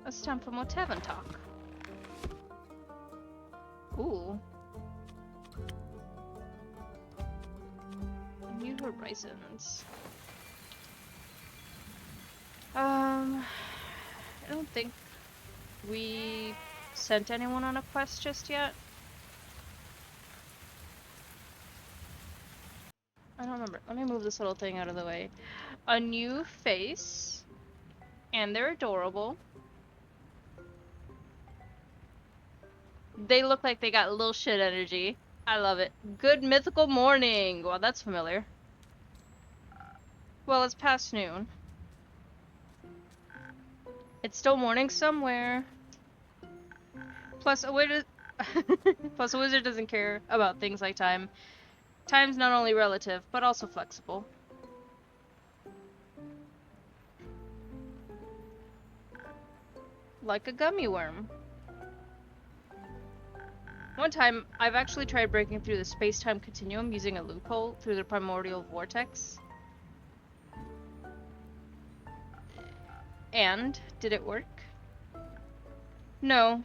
It's time for more Tavern Talk. Ooh. New Horizons. I don't think we sent anyone on a quest just yet. I don't remember. Let me move this little thing out of the way. A new face. And they're adorable. They look like they got little shit energy. I love it. Good mythical morning. Well, that's familiar. Well, it's past noon. It's still morning somewhere. Plus, a wizard doesn't care about things like time. Time's not only relative, but also flexible. Like a gummy worm. One time, I've actually tried breaking through the space-time continuum using a loophole through the primordial vortex. And, did it work? No.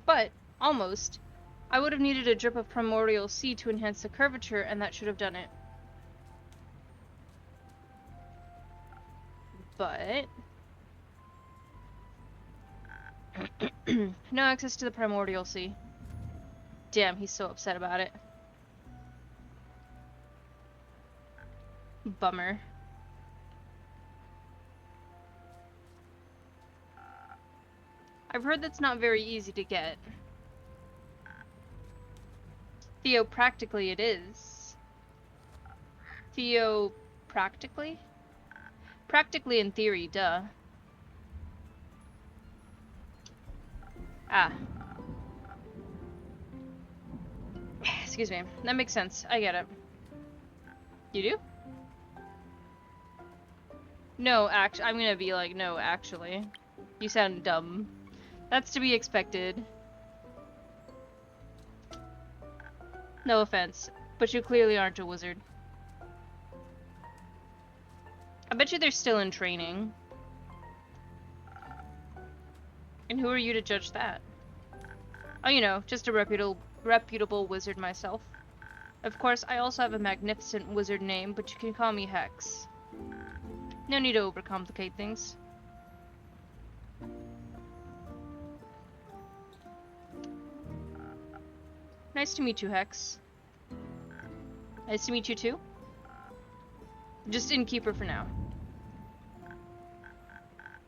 But, almost. I would have needed a drip of primordial sea to enhance the curvature, and that should have done it. But... no access to the primordial sea. Damn, he's so upset about it. Bummer. I've heard that's not very easy to get. Theopractically it is. Theopractically? Practically in theory, duh. Ah. Excuse me. That makes sense. I get it. You do? No, I'm gonna be like, no, actually. You sound dumb. That's to be expected. No offense, but you clearly aren't a wizard. I bet you they're still in training. And who are you to judge that? Oh, you know, just a reputable wizard myself. Of course, I also have a magnificent wizard name, but you can call me Hex. No need to overcomplicate things. Nice to meet you, Hex. Nice to meet you too. Just Innkeeper for now.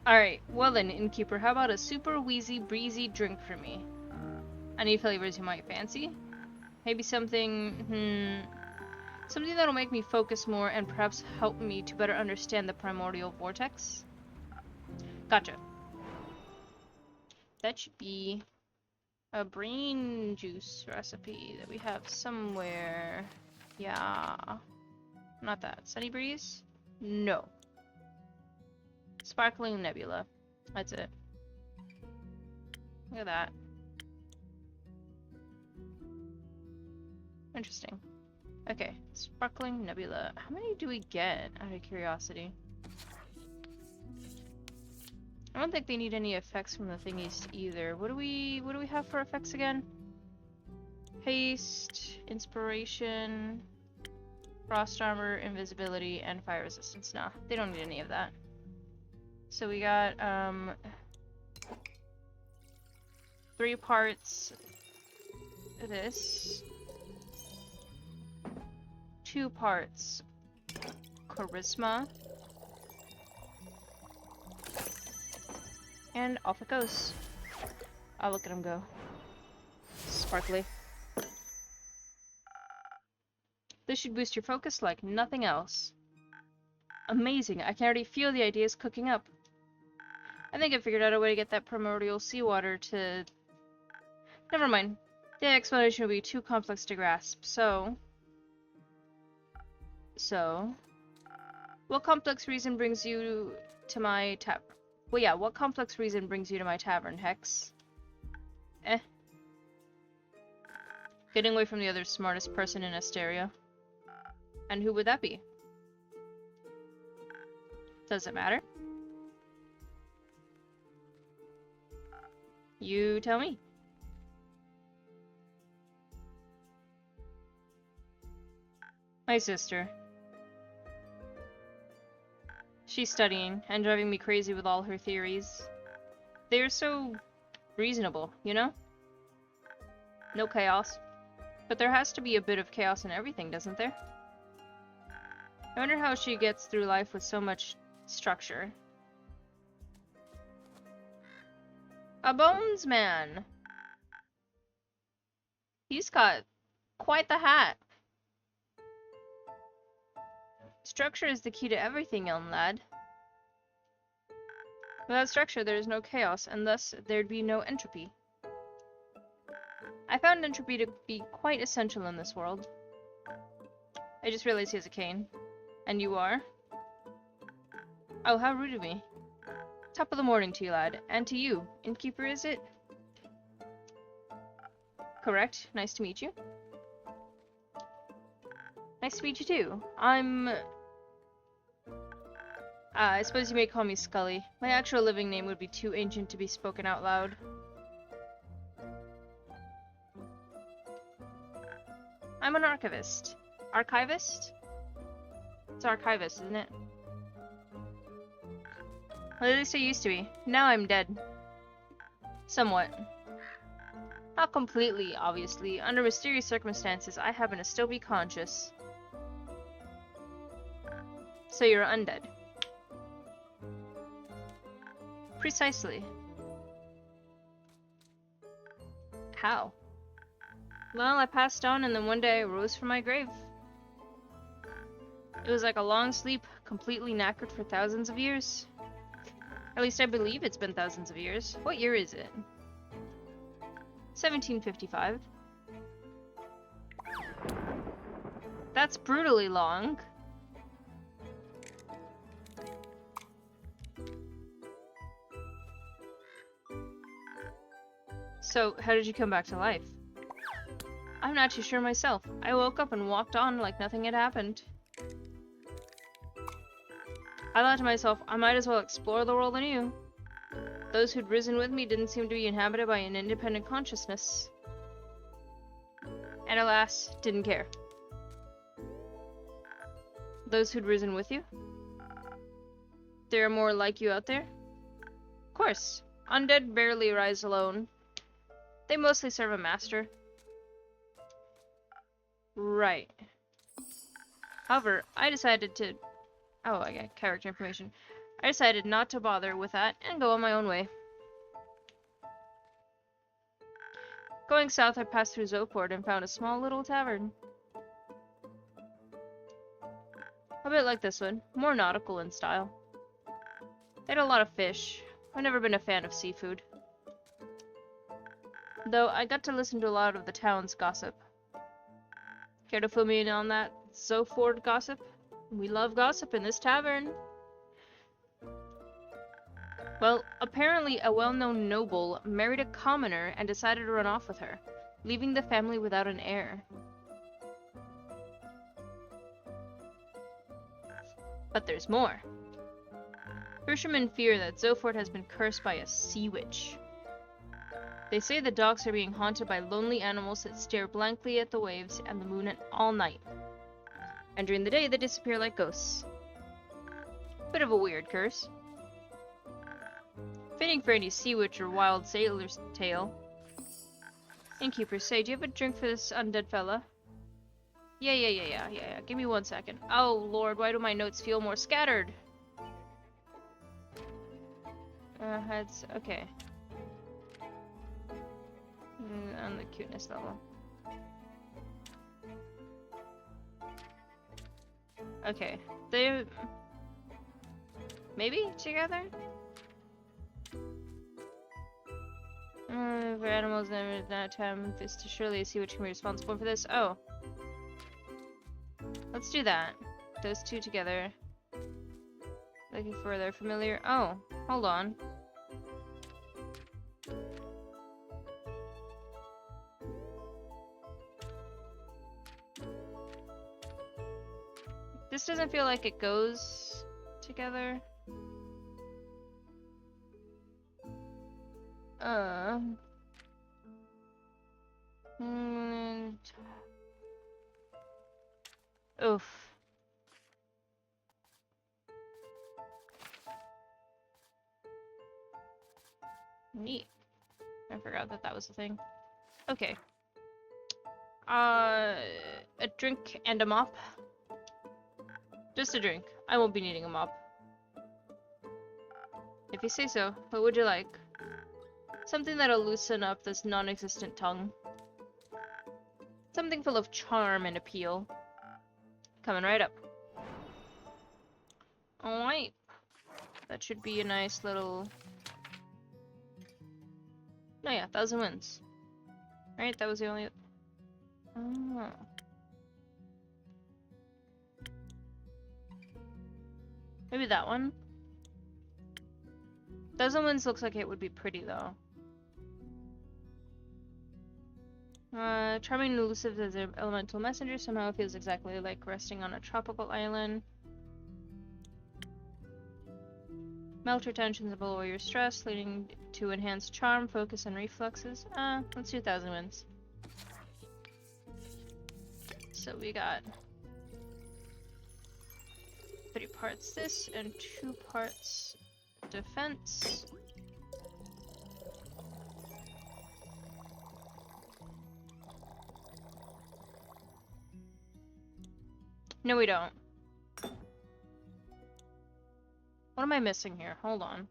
Alright, well then, Innkeeper, how about a super wheezy, breezy drink for me? Any flavors you might fancy? Maybe something, something that'll make me focus more and perhaps help me to better understand the primordial vortex? Gotcha. That should be a brain juice recipe that we have somewhere. Yeah. Not that. Sunny Breeze? No. Sparkling Nebula. That's it. Look at that. Interesting. Okay. Sparkling Nebula. How many do we get, out of curiosity? I don't think they need any effects from the thingies either. What do we have for effects again? Haste, Inspiration, Frost Armor, Invisibility, and Fire Resistance. Nah, they don't need any of that. So we got 3 parts of this, 2 parts Charisma, and off it goes. Oh, look at him go. Sparkly. This should boost your focus like nothing else. Amazing, I can already feel the ideas cooking up. I think I figured out a way to get that primordial seawater to... Never mind. The explanation would be too complex to grasp, so... What complex reason brings you to my what complex reason brings you to my tavern, Hex? Getting away from the other smartest person in Asteria. And who would that be? Does it matter? You tell me. My sister. She's studying and driving me crazy with all her theories. They are so reasonable, you know? No chaos. But there has to be a bit of chaos in everything, doesn't there? I wonder how she gets through life with so much structure. A bones man! He's got quite the hat. Structure is the key to everything, young lad. Without structure, there is no chaos, and thus there'd be no entropy. I found entropy to be quite essential in this world. I just realized he has a cane. And you are? Oh, how rude of me. Top of the morning to you, lad. And to you. Innkeeper, is it? Correct. Nice to meet you. Nice to meet you, too. I suppose you may call me Scully. My actual living name would be too ancient to be spoken out loud. I'm an archivist. Archivist? It's archivist, isn't it? Well, at least I used to be. Now I'm dead. Somewhat. Not completely, obviously. Under mysterious circumstances, I happen to still be conscious. So you're undead. Precisely. How? Well, I passed on and then one day I rose from my grave. It was like a long sleep, completely knackered for thousands of years. At least I believe it's been thousands of years. What year is it? 1755. That's brutally long. So, how did you come back to life? I'm not too sure myself. I woke up and walked on like nothing had happened. I thought to myself, I might as well explore the world anew. Those who'd risen with me didn't seem to be inhabited by an independent consciousness. And alas, didn't care. Those who'd risen with you? There are more like you out there? Of course. Undead barely rise alone. They mostly serve a master. Right. However, I decided to... Oh, I got character information. I decided not to bother with that and go on my own way. Going south, I passed through Zoport and found a small little tavern. A bit like this one, more nautical in style. They had a lot of fish. I've never been a fan of seafood. Though I got to listen to a lot of the town's gossip. Care to fill me in on that Zoport gossip? We love gossip in this tavern. Well, apparently a well-known noble married a commoner and decided to run off with her, leaving the family without an heir. But there's more. Fishermen fear that Zoport has been cursed by a sea witch. They say the docks are being haunted by lonely animals that stare blankly at the waves and the moon all night. And during the day they disappear like ghosts. Bit of a weird curse. Fitting for any sea witch or wild sailor's tale. Innkeeper, say, do you have a drink for this undead fella? Yeah. Give me 1 second. Oh lord, why do my notes feel more scattered? Heads, okay. On the cuteness level. Okay, they maybe together? For animals never that time this to surely see which can be responsible for this. Oh. Let's do that. Those two together. Looking for their familiar. Oh, hold on. This doesn't feel like it goes together. Uh. Mm, oof. Neat. I forgot that that was the thing. Okay. A drink and a mop. Just a drink. I won't be needing a mop. If you say so, what would you like? Something that'll loosen up this non-existent tongue. Something full of charm and appeal. Coming right up. Alright. That should be a nice little... Oh yeah, 1,000 wins. Right, that was the only... Oh. Maybe that one? 1,000 wins looks like it would be pretty, though. Charming and elusive as an elemental messenger somehow feels exactly like resting on a tropical island. Melt your tensions and blow away your stress, leading to enhanced charm, focus, and reflexes. Let's do 1,000 wins. So we got 3 parts this and 2 parts defense. No, we don't. What am I missing here? Hold on.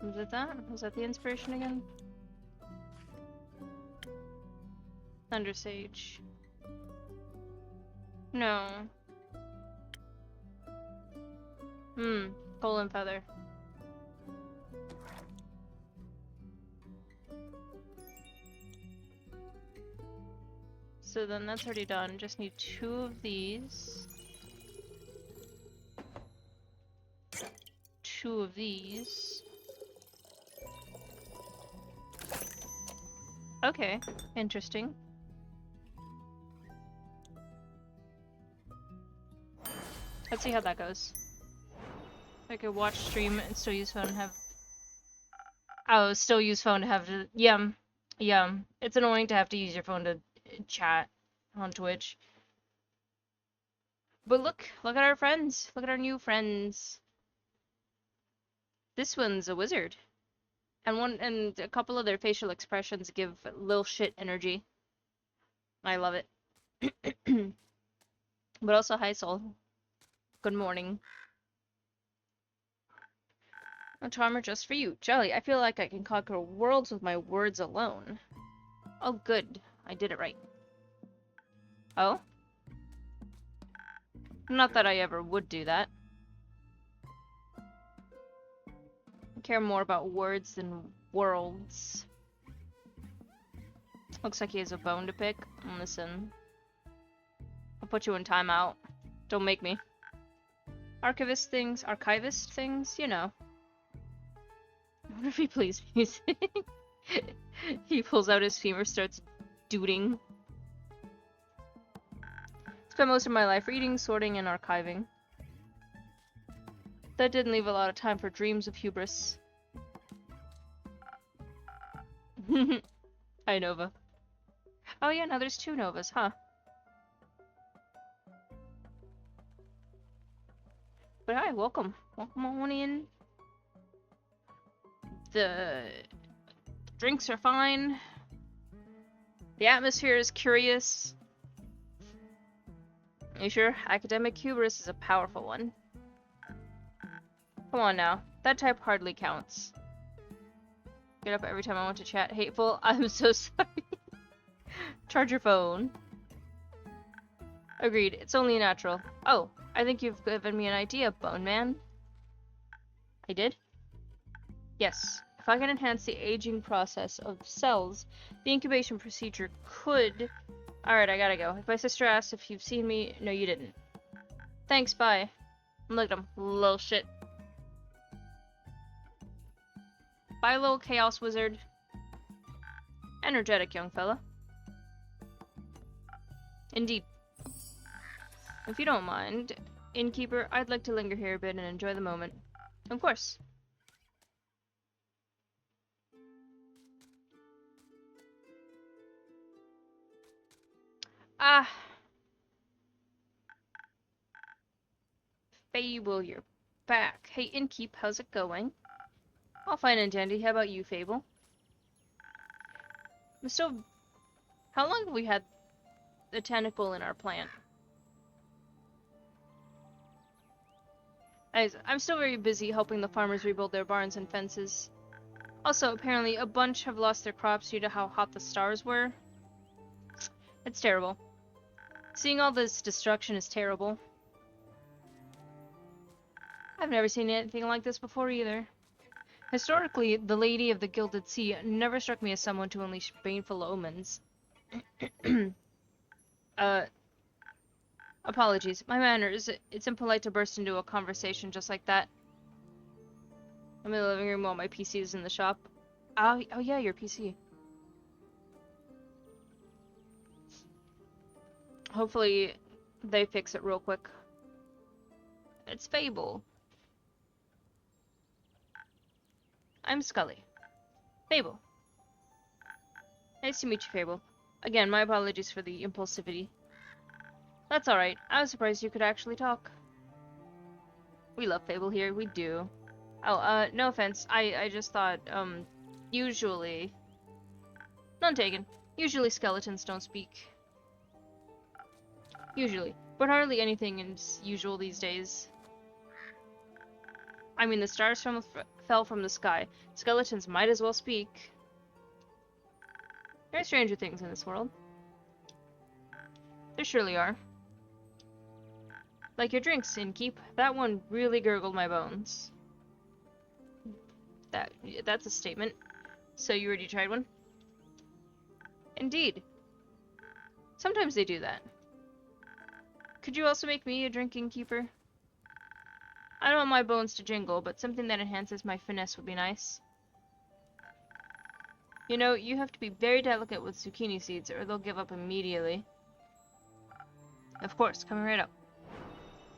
Was it that? Was that the inspiration again? Thunder Sage. No. Golden Feather. So then that's already done. Just need 2 of these. 2 of these. Okay, interesting. Let's see how that goes. I could watch stream and still use phone and have... Oh, still use phone to have to... Yeah. It's annoying to have to use your phone to chat on Twitch. But look at our friends. Look at our new friends. This one's a wizard. And a couple of their facial expressions give lil shit energy. I love it. But also, hi Soul. Good morning. A charmer just for you. Jelly, I feel like I can conquer worlds with my words alone. Oh good, I did it right. Oh? Not that I ever would do that. I care more about words than worlds. Looks like he has a bone to pick. Listen. I'll put you in timeout. Don't make me. Archivist things, you know. I wonder if he plays music. He pulls out his femur, starts dooting. Spent most of my life reading, sorting, and archiving. That didn't leave a lot of time for dreams of hubris. Hi, Nova. Oh yeah, now there's 2 Novas, huh? But hi, welcome. Welcome on in. The drinks are fine. The atmosphere is curious. You sure? Academic hubris is a powerful one. Come on now. That type hardly counts. Get up every time I want to chat. Hateful. I'm so sorry. Charge your phone. Agreed. It's only natural. Oh, I think you've given me an idea, Bone Man. I did? Yes. If I can enhance the aging process of cells, the incubation procedure could Alright, I gotta go. If my sister asks if you've seen me, no, you didn't. Thanks, bye. Look at him, little shit. Bye, little chaos wizard. Energetic young fella. Indeed. If you don't mind, innkeeper, I'd like to linger here a bit and enjoy the moment. Of course. Ah. Fable, you're back. Hey, innkeep, how's it going? All fine and dandy. How about you, Fable? I'm still... How long have we had the tentacle in our plant? I'm still very busy helping the farmers rebuild their barns and fences. Also, apparently, a bunch have lost their crops due to how hot the stars were. It's terrible. Seeing all this destruction is terrible. I've never seen anything like this before either. Historically, the Lady of the Gilded Sea never struck me as someone to unleash baneful omens. Apologies. My manners. It's impolite to burst into a conversation just like that. I'm in the living room while my PC is in the shop. Oh yeah, your PC. Hopefully, they fix it real quick. It's Fable. I'm Scully. Fable. Nice to meet you, Fable. Again, my apologies for the impulsivity. That's alright. I was surprised you could actually talk. We love Fable here. We do. Oh, no offense. I just thought, usually... None taken. Usually skeletons don't speak. Usually. But hardly anything is usual these days. I mean, the stars fell from the sky. Skeletons might as well speak. There are stranger things in this world. There surely are. Like your drinks, innkeep. That one really gurgled my bones. That's a statement. So you already tried one? Indeed. Sometimes they do that. Could you also make me a drink, innkeeper? I don't want my bones to jingle, but something that enhances my finesse would be nice. You know, you have to be very delicate with zucchini seeds, or they'll give up immediately. Of course, coming right up.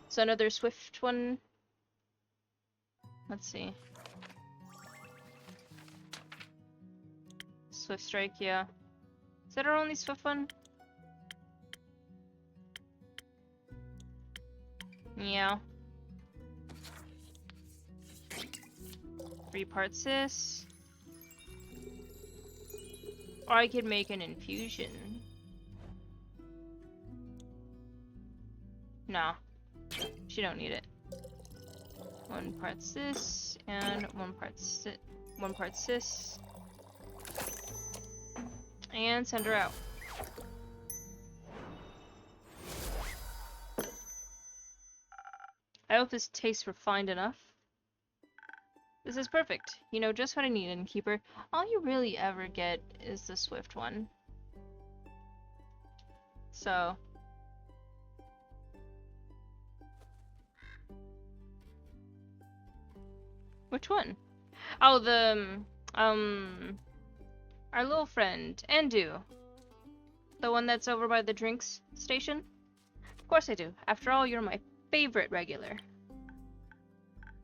So another swift one. Let's see. Swift strike, yeah. Is that our only swift one? Yeah. 3 parts this. Or I could make an infusion. No. She don't need it. 1 part cis and 1 part cis. And send her out. I hope this tastes refined enough. This is perfect. You know just what I need, innkeeper. All you really ever get is the swift one. So... Which one? Oh, our little friend, Andu. The one that's over by the drinks station? Of course I do. After all, you're my favorite regular.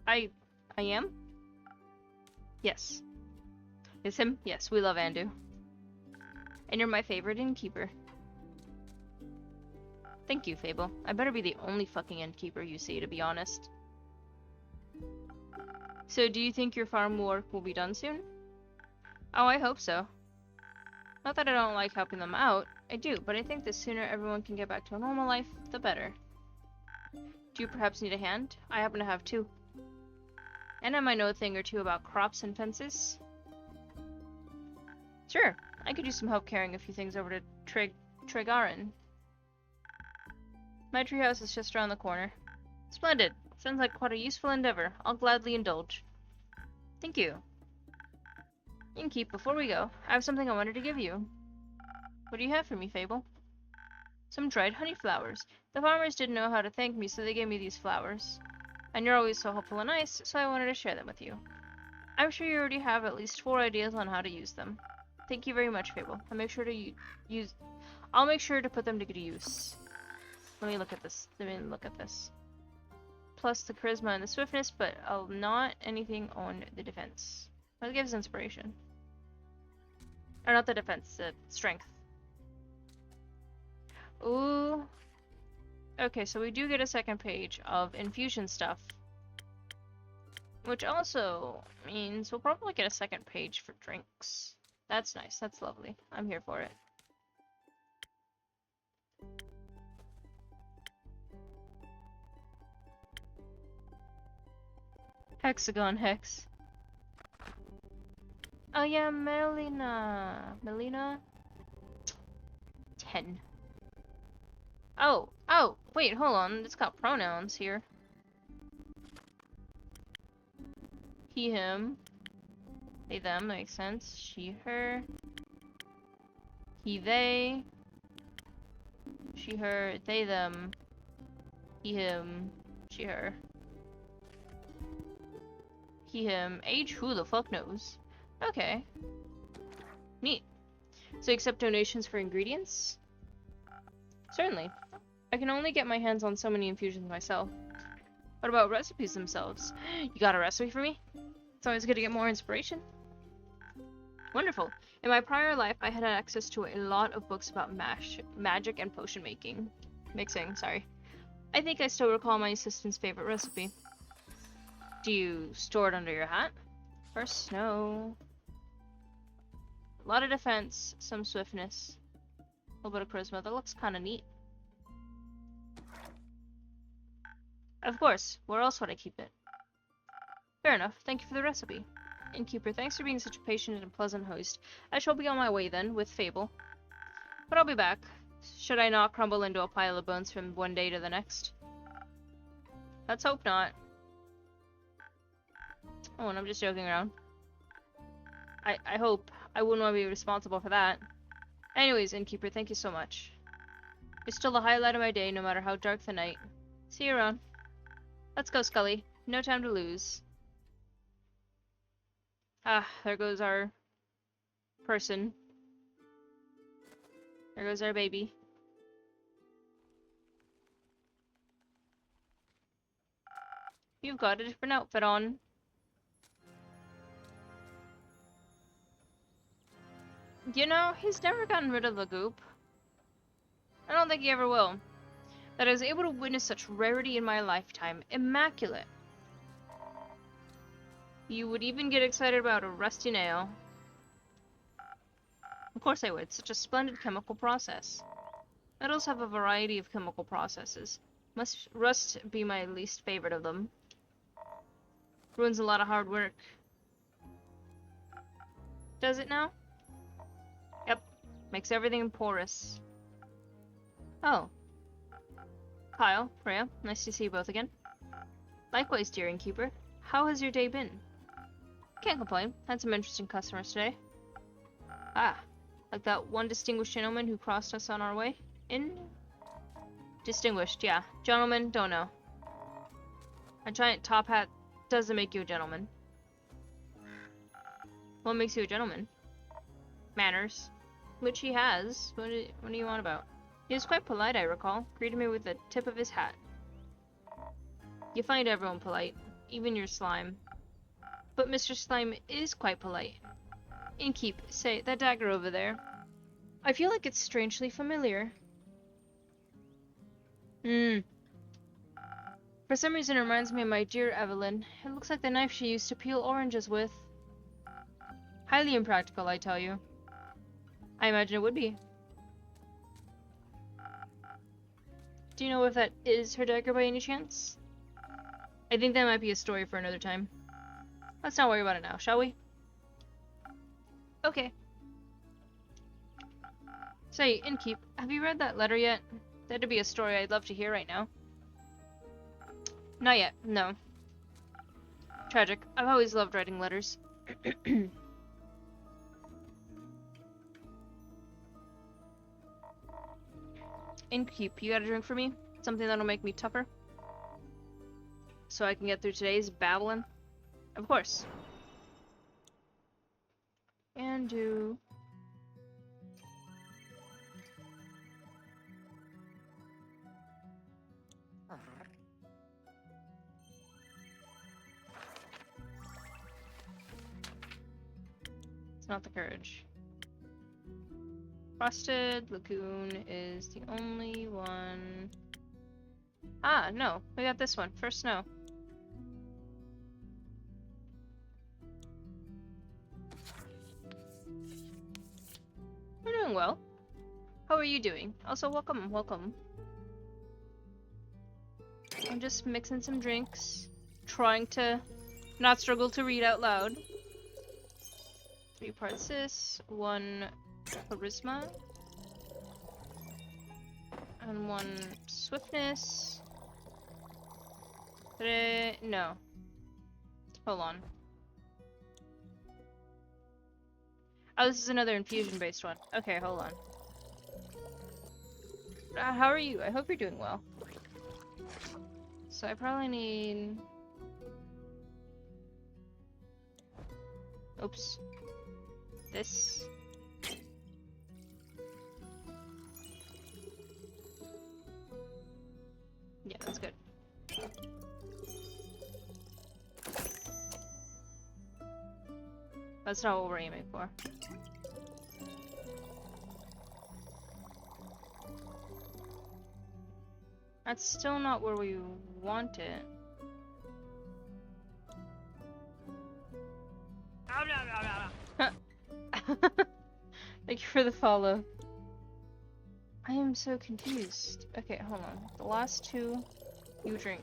I am? Yes. Is him? Yes, we love Andu. And you're my favorite innkeeper. Thank you, Fable. I better be the only fucking innkeeper you see, to be honest. So, do you think your farm work will be done soon? Oh, I hope so. Not that I don't like helping them out. I do, but I think the sooner everyone can get back to a normal life, the better. Do you perhaps need a hand? I happen to have 2. And I might know a thing or two about crops and fences. Sure, I could use some help carrying a few things over to Tregarin. My treehouse is just around the corner. Splendid. Sounds like quite a useful endeavor. I'll gladly indulge. Thank you. Innkeep, before we go, I have something I wanted to give you. What do you have for me, Fable? Some dried honey flowers. The farmers didn't know how to thank me, so they gave me these flowers. And you're always so helpful and nice, so I wanted to share them with you. I'm sure you already have at least 4 ideas on how to use them. Thank you very much, Fable. I'll make sure to put them to good use. Let me look at this. Plus the charisma and the swiftness, but I'll not anything on the defense. That gives inspiration. Or not the defense, the strength. Ooh. Okay, so we do get a second page of infusion stuff. Which also means we'll probably get a second page for drinks. That's nice. That's lovely. I'm here for it. Hexagon Hex. Oh yeah, Melina. 10. Oh, wait, hold on. It's got pronouns here. He, him. They, them, that makes sense. She, her. He, they. She, her. They, them. He, him. She, her. He, him. Age, who the fuck knows? Okay. Neat. So you accept donations for ingredients? Certainly. I can only get my hands on so many infusions myself. What about recipes themselves? You got a recipe for me? It's always good to get more inspiration. Wonderful. In my prior life, I had access to a lot of books about magic and potion mixing, sorry. I think I still recall my assistant's favorite recipe. Do you store it under your hat? Or snow? A lot of defense, some swiftness, a little bit of charisma. That looks kind of neat. Of course. Where else would I keep it? Fair enough. Thank you for the recipe. Innkeeper, thanks for being such a patient and pleasant host. I shall be on my way then, with Fable. But I'll be back. Should I not crumble into a pile of bones from one day to the next? Let's hope not. Oh, and I'm just joking around. I hope. I wouldn't want to be responsible for that. Anyways, Innkeeper, thank you so much. You're still the highlight of my day, no matter how dark the night. See you around. Let's go, Scully. No time to lose. Ah, there goes our person. There goes our baby. You've got a different outfit on. You know, he's never gotten rid of the goop. I don't think he ever will. That I was able to witness such rarity in my lifetime. Immaculate. You would even get excited about a rusty nail. Of course I would. Such a splendid chemical process. Metals have a variety of chemical processes. Must rust be my least favorite of them. Ruins a lot of hard work. Does it now? Yep. Makes everything porous. Oh. Kyle, Freya, nice to see you both again. Likewise, dear Innkeeper. How has your day been? Can't complain. Had some interesting customers today. Ah, like that one distinguished gentleman who crossed us on our way in? Distinguished, yeah. Gentleman, don't know. A giant top hat doesn't make you a gentleman. What makes you a gentleman? Manners. Which he has. What do you want about? He was quite polite, I recall. Greeted me with the tip of his hat. You find everyone polite. Even your slime. But Mr. Slime is quite polite. Innkeep, say, that dagger over there. I feel like it's strangely familiar. For some reason it reminds me of my dear Evelyn. It looks like the knife she used to peel oranges with. Highly impractical, I tell you. I imagine it would be. Do you know if that is her dagger by any chance? I think that might be a story for another time. Let's not worry about it now, shall we? Okay. Say, Innkeep, have you read that letter yet? That'd be a story I'd love to hear right now. Not yet, no. Tragic. I've always loved writing letters. Innkeep, you got a drink for me? Something that'll make me tougher? So I can get through today's battling? Of course. And do... It's not the courage. Frosted Lagoon is the only one. Ah, no. We got this one. First snow. We're doing well. How are you doing? Also, welcome, welcome. I'm just mixing some drinks. Trying to not struggle to read out loud. 3 parts this, 1 charisma, and 1 swiftness. No. Hold on. Oh, this is another infusion-based one. Okay, hold on. How are you? I hope you're doing well. So I probably need... Oops. This. Yeah, that's good. That's not what we're aiming for. That's still not where we want it. Thank you for the follow. I am so confused. Okay, hold on. The last 2, you drink.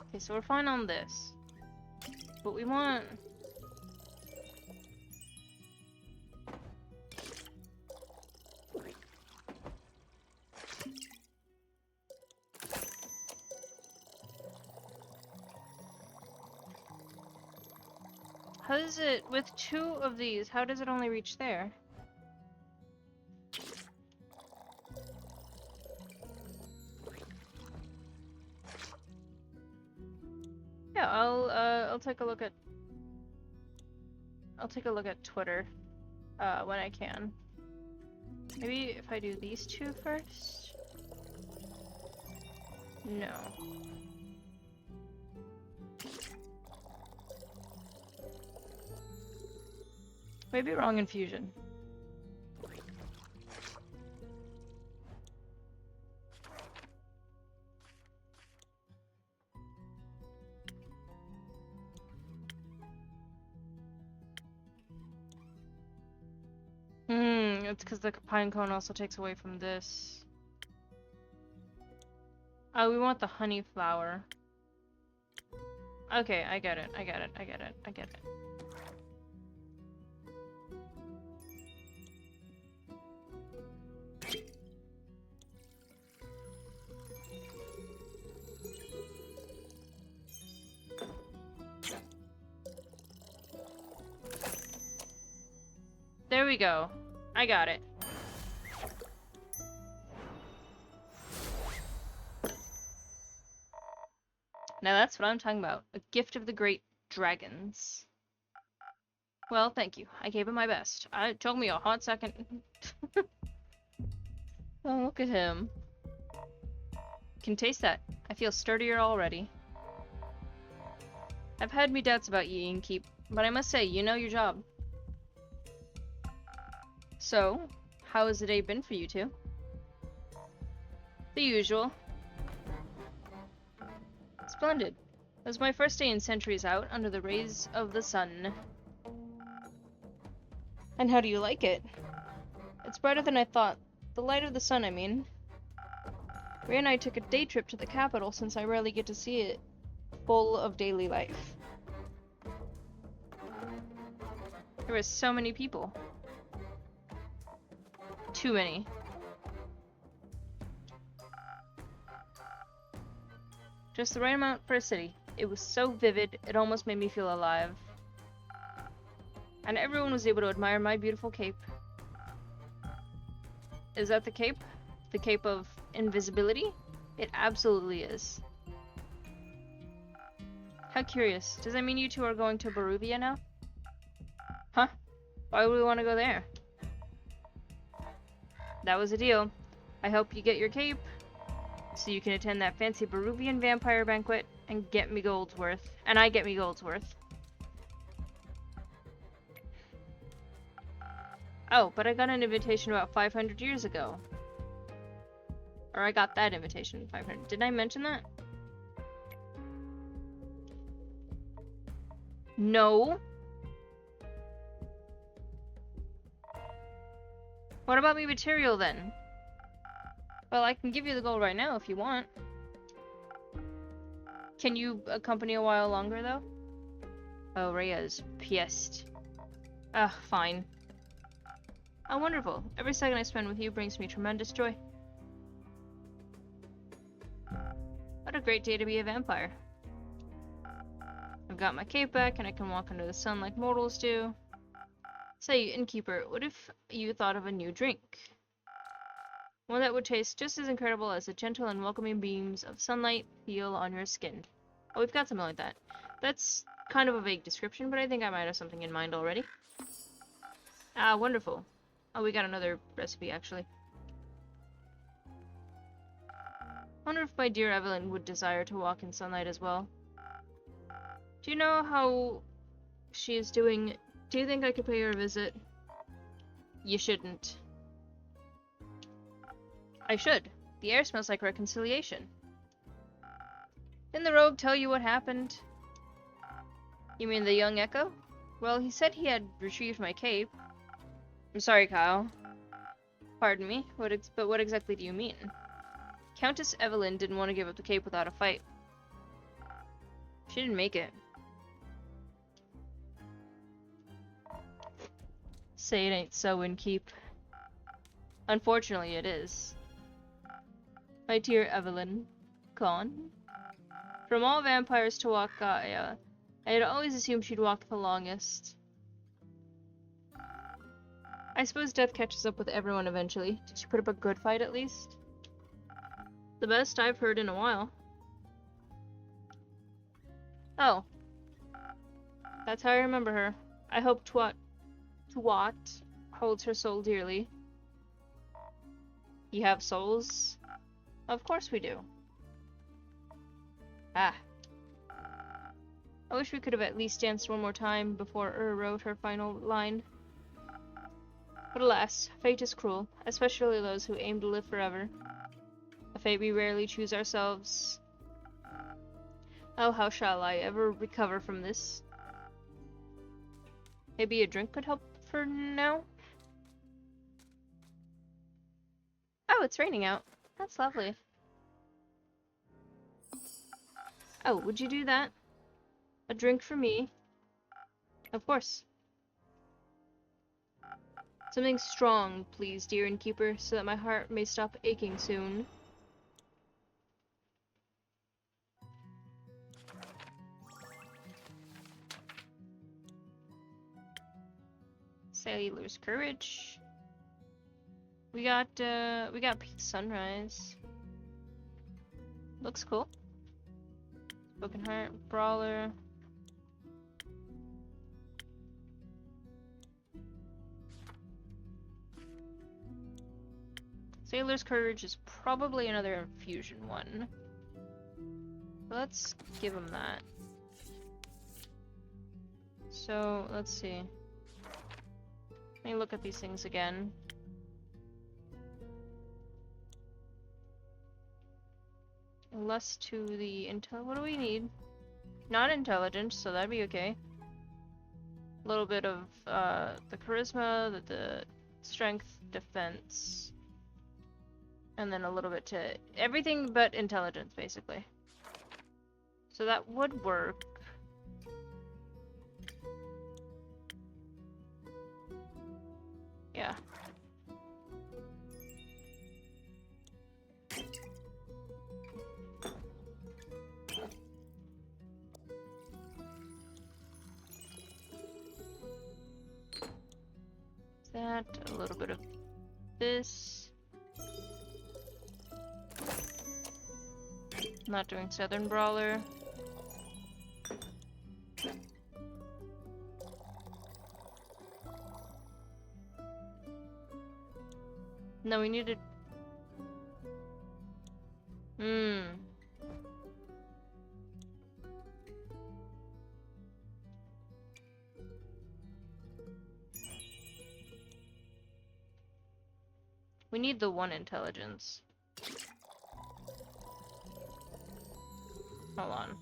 Okay, so we're fine on this. But we want... How does it, with 2 of these, how does it only reach there? Yeah, I'll take a look at... I'll take a look at Twitter, when I can. Maybe if I do these 2 first? No. Maybe wrong infusion. It's because the pine cone also takes away from this. Oh, we want the honey flower. Okay, I get it, I get it, I get it, I get it. There we go. I got it. Now that's what I'm talking about. A gift of the great dragons. Well, thank you. I gave it my best. It took me a hot second. Oh, look at him. Can taste that. I feel sturdier already. I've had me doubts about you, Innkeep, but I must say, you know your job. So, how has the day been for you two? The usual. Splendid. It was my first day in Centuries Out, under the rays of the sun. And how do you like it? It's brighter than I thought. The light of the sun, I mean. Ray and I took a day trip to the capital since I rarely get to see it full of daily life. There were so many people. Too many. Just the right amount for a city. It was so vivid, it almost made me feel alive. And everyone was able to admire my beautiful cape. Is that the cape? The cape of invisibility? It absolutely is. How curious. Does that mean you two are going to Baruvia now? Huh? Why would we want to go there? That was a deal. I hope you get your cape, so you can attend that fancy Baruvian vampire banquet and get me gold's worth. And I get me gold's worth. Oh, but I got an invitation about 500 years ago. Or I got that invitation 500. Did I mention that? No. What about me material then? Well, I can give you the gold right now if you want. Can you accompany a while longer though? Oh, Rhea's pissed. Ugh, fine. Oh, wonderful. Every second I spend with you brings me tremendous joy. What a great day to be a vampire. I've got my cape back and I can walk under the sun like mortals do. Say, innkeeper, what if you thought of a new drink? One that would taste just as incredible as the gentle and welcoming beams of sunlight feel on your skin. Oh, we've got something like that. That's kind of a vague description, but I think I might have something in mind already. Ah, wonderful. Oh, we got another recipe, actually. Wonder if my dear Evelyn would desire to walk in sunlight as well. Do you know how she is doing? Do you think I could pay her a visit? You shouldn't. I should. The air smells like reconciliation. Didn't the rogue tell you what happened? You mean the young Echo? Well, he said he had retrieved my cape. I'm sorry, Kyle. Pardon me, but what exactly do you mean? Countess Evelyn didn't want to give up the cape without a fight. She didn't make it. Say it ain't so, Innkeep. Unfortunately, it is. My dear Evelyn, gone? From all vampires to walk Gaia, I had always assumed she'd walk the longest. I suppose death catches up with everyone eventually. Did she put up a good fight at least? The best I've heard in a while. Oh. That's how I remember her. I hope Twat holds her soul dearly. You have souls? Of course we do. Ah. I wish we could have at least danced one more time before wrote her final line. But alas, fate is cruel, especially those who aim to live forever. A fate we rarely choose ourselves. Oh, how shall I ever recover from this? Maybe a drink could help for now? Oh, it's raining out. That's lovely. Oh, would you do that? A drink for me? Of course. Something strong, please, dear innkeeper, so that my heart may stop aching soon. Sailor's courage. We got Peak Sunrise. Looks cool. Broken Heart, Brawler. Sailor's Courage is probably another infusion one. Let's give him that. So, let's see. Let me look at these things again. Less to the intel. What do we need? Not intelligence, so that'd be okay. A little bit of the charisma, the strength, defense, and then a little bit to everything but intelligence, basically. So that would work. Yeah. that. A little bit of this. Not doing Southern Brawler. No, we needed... We need the 1 intelligence. Hold on.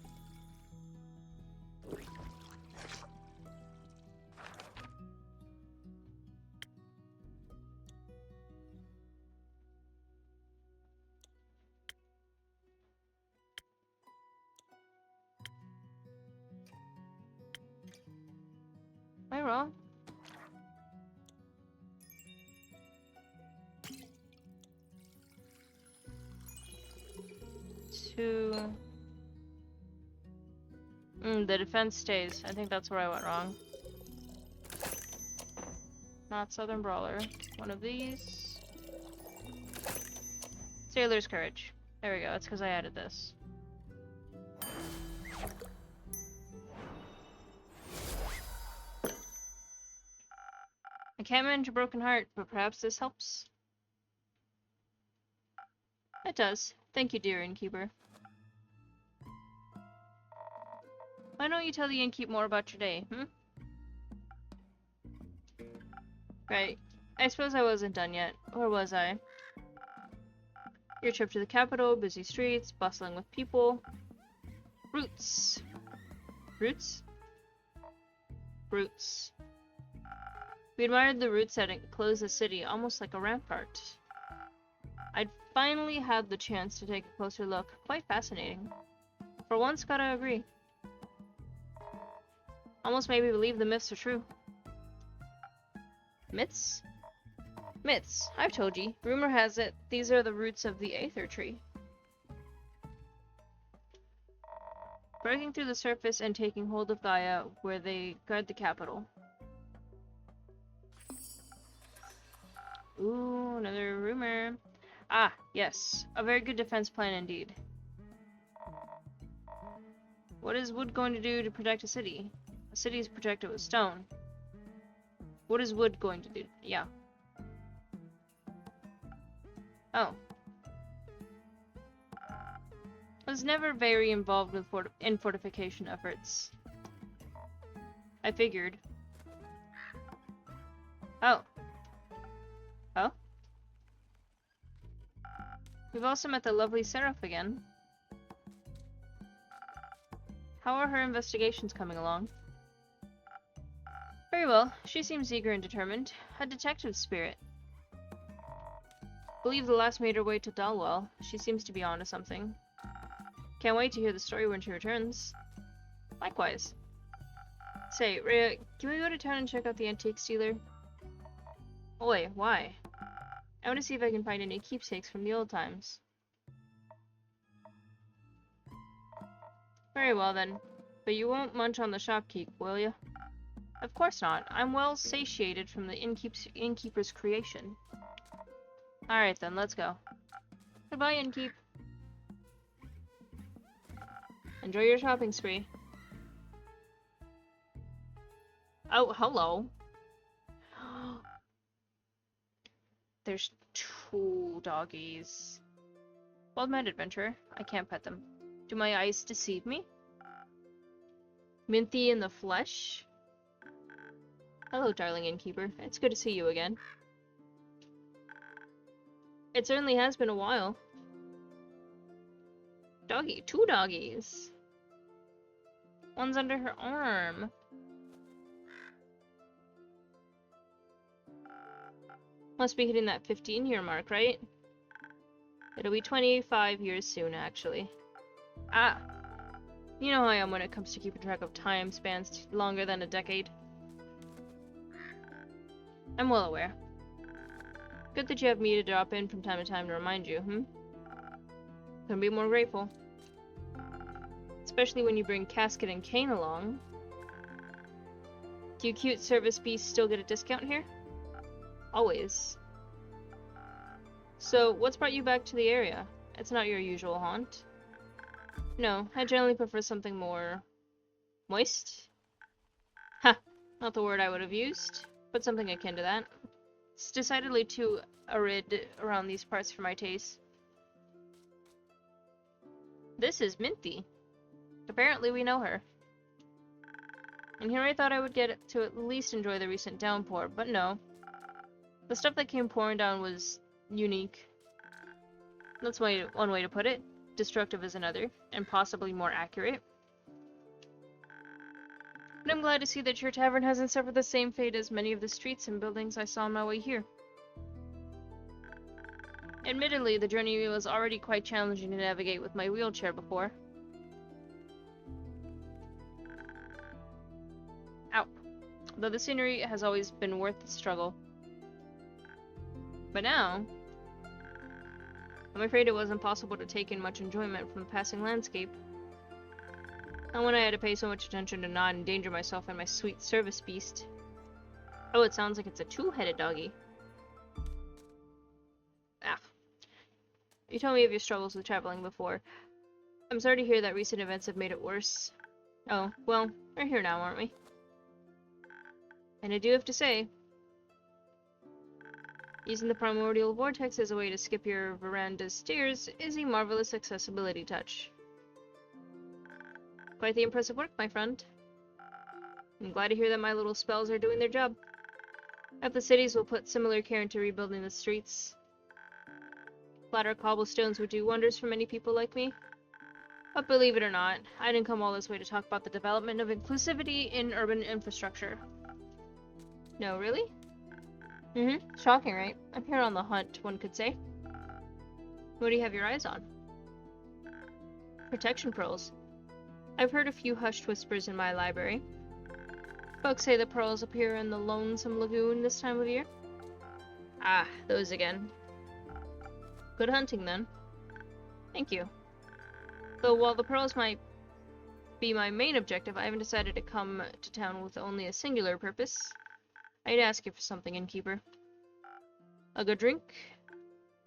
Am I wrong? The defense stays. I think that's where I went wrong. Not Southern Brawler. One of these. Sailor's Courage. There we go. It's because I added this. I can't manage a broken heart, but perhaps this helps. It does. Thank you, dear innkeeper. Why don't you tell the innkeep more about your day, Right. I suppose I wasn't done yet. Or was I? Your trip to the capital, busy streets, bustling with people. Roots. Roots? Roots. We admired the roots that enclose the city, almost like a rampart. I'd finally had the chance to take a closer look. Quite fascinating. For once, gotta agree. Almost made me believe the myths are true. Myths? Myths. I've told you. Rumor has it, these are the roots of the Aether Tree. Breaking through the surface and taking hold of Gaia, where they guard the capital. Ooh, another rumor. Ah, yes. A very good defense plan indeed. What is wood going to do to protect a city? A city is protected with stone. What is wood going to do? Yeah. Oh. I was never very involved with fortification efforts. I figured. Oh. Oh? We've also met the lovely Seraph again. How are her investigations coming along? Very well. She seems eager and determined. A detective spirit. Believe the last made her way to Dalwell. She seems to be onto something. Can't wait to hear the story when she returns. Likewise. Say, Rhea, can we go to town and check out the antique dealer? Oi, why? I want to see if I can find any keepsakes from the old times. Very well then. But you won't munch on the shopkeep, will you? Of course not. I'm well satiated from the innkeeper's creation. Alright then, let's go. Goodbye, innkeep. Enjoy your shopping spree. Oh, hello. There's 2 doggies. Well-met adventurer. I can't pet them. Do my eyes deceive me? Minty in the flesh? Hello, darling innkeeper. It's good to see you again. It certainly has been a while. Doggy. 2 doggies. One's under her arm. Must be hitting that 15-year mark, right? It'll be 25 years soon, actually. Ah! You know how I am when it comes to keeping track of time spans longer than a decade. I'm well aware. Good that you have me to drop in from time to time to remind you, Couldn't be more grateful. Especially when you bring Casket and Kane along. Do you cute service beasts still get a discount here? Always. So, what's brought you back to the area? It's not your usual haunt. No, I generally prefer something more... moist? Ha! Not the word I would have used, but something akin to that. It's decidedly too arid around these parts for my taste. This is Minty. Apparently we know her. And here I thought I would get to at least enjoy the recent downpour, but no. The stuff that came pouring down was unique. That's one way to put it. Destructive is another, and possibly more accurate. But I'm glad to see that your tavern hasn't suffered the same fate as many of the streets and buildings I saw on my way here. Admittedly, the journey was already quite challenging to navigate with my wheelchair before. Ow. Though the scenery has always been worth the struggle. But now, I'm afraid it wasn't possible to take in much enjoyment from the passing landscape. Not when I had to pay so much attention to not endanger myself and my sweet service beast. Oh, it sounds like it's a two-headed doggy. Ah. You told me of your struggles with traveling before. I'm sorry to hear that recent events have made it worse. Oh, well, we're here now, aren't we? And I do have to say, using the primordial vortex as a way to skip your veranda's stairs is a marvelous accessibility touch. Quite the impressive work, my friend. I'm glad to hear that my little spells are doing their job. I hope the cities will put similar care into rebuilding the streets. Flatter cobblestones would do wonders for many people like me. But believe it or not, I didn't come all this way to talk about the development of inclusivity in urban infrastructure. No, really? Shocking, right? I'm here on the hunt, one could say. What do you have your eyes on? Protection pearls. I've heard a few hushed whispers in my library. Folks say the pearls appear in the lonesome lagoon this time of year. Ah, those again. Good hunting, then. Thank you. Though while the pearls might be my main objective, I haven't decided to come to town with only a singular purpose. I'd ask you for something, innkeeper. A good drink?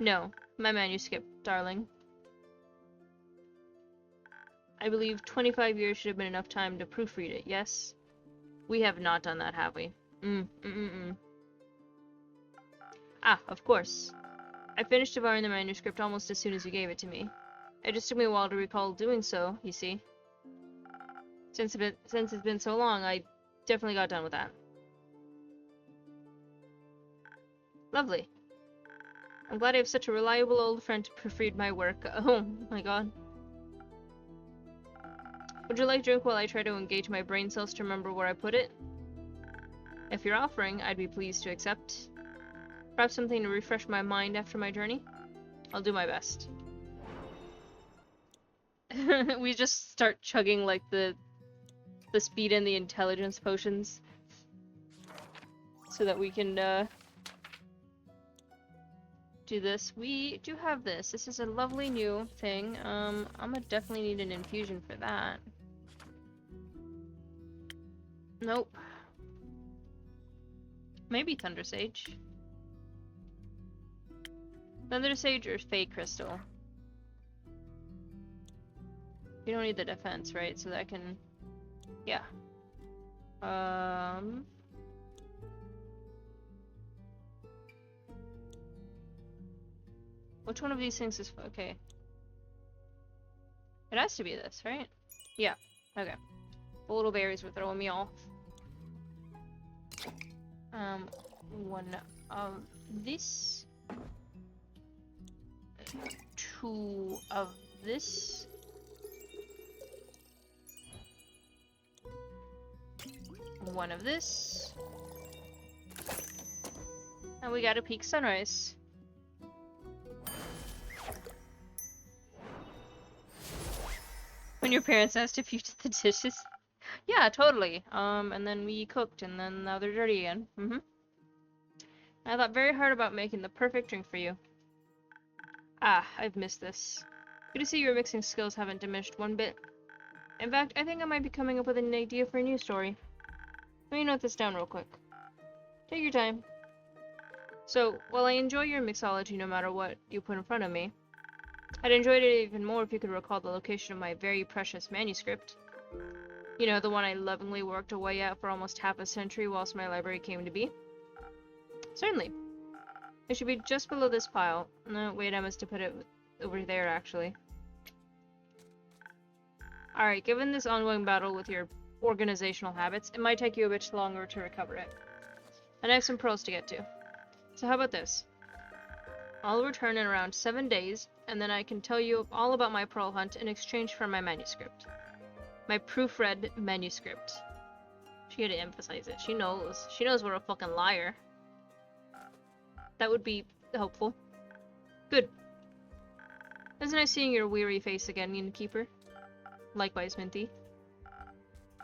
No, my manuscript, darling. I believe 25 years should have been enough time to proofread it, yes? We have not done that, have we? Ah, of course. I finished devouring the manuscript almost as soon as you gave it to me. It just took me a while to recall doing so, you see. Since it's been so long, I definitely got done with that. Lovely. I'm glad I have such a reliable old friend to proofread my work. Oh my god. Would you like a drink while I try to engage my brain cells to remember where I put it? If you're offering, I'd be pleased to accept. Perhaps something to refresh my mind after my journey? I'll do my best. We just start chugging like the speed and the intelligence potions. So that we can do this. We do have this. This is a lovely new thing. I'm gonna definitely need an infusion for that. Nope. Maybe Thunder Sage. Thunder Sage or Fey Crystal. You don't need the defense, right? So that can... yeah. Which one of these things is... okay. It has to be this, right? Yeah. Okay. The little berries were throwing me off. One of this. 2 of this. One of this. And we got a peak sunrise. When your parents asked if you did the dishes? Yeah, totally. And then we cooked, and then now they're dirty again. I thought very hard about making the perfect drink for you. Ah, I've missed this. Good to see your mixing skills haven't diminished one bit. In fact, I think I might be coming up with an idea for a new story. Let me note this down real quick. Take your time. So, while I enjoy your mixology no matter what you put in front of me, I'd enjoy it even more if you could recall the location of my very precious manuscript. You know, the one I lovingly worked away at for almost half a century whilst my library came to be? Certainly. It should be just below this pile. No, wait, I must have put it over there, actually. Alright, given this ongoing battle with your organizational habits, it might take you a bit longer to recover it. And I have some pearls to get to. So how about this? I'll return in around 7 days, and then I can tell you all about my pearl hunt in exchange for my manuscript. My proofread manuscript. She had to emphasize it. She knows. She knows we're a fucking liar. That would be helpful. Good. It's nice seeing your weary face again, innkeeper. Likewise, Minty.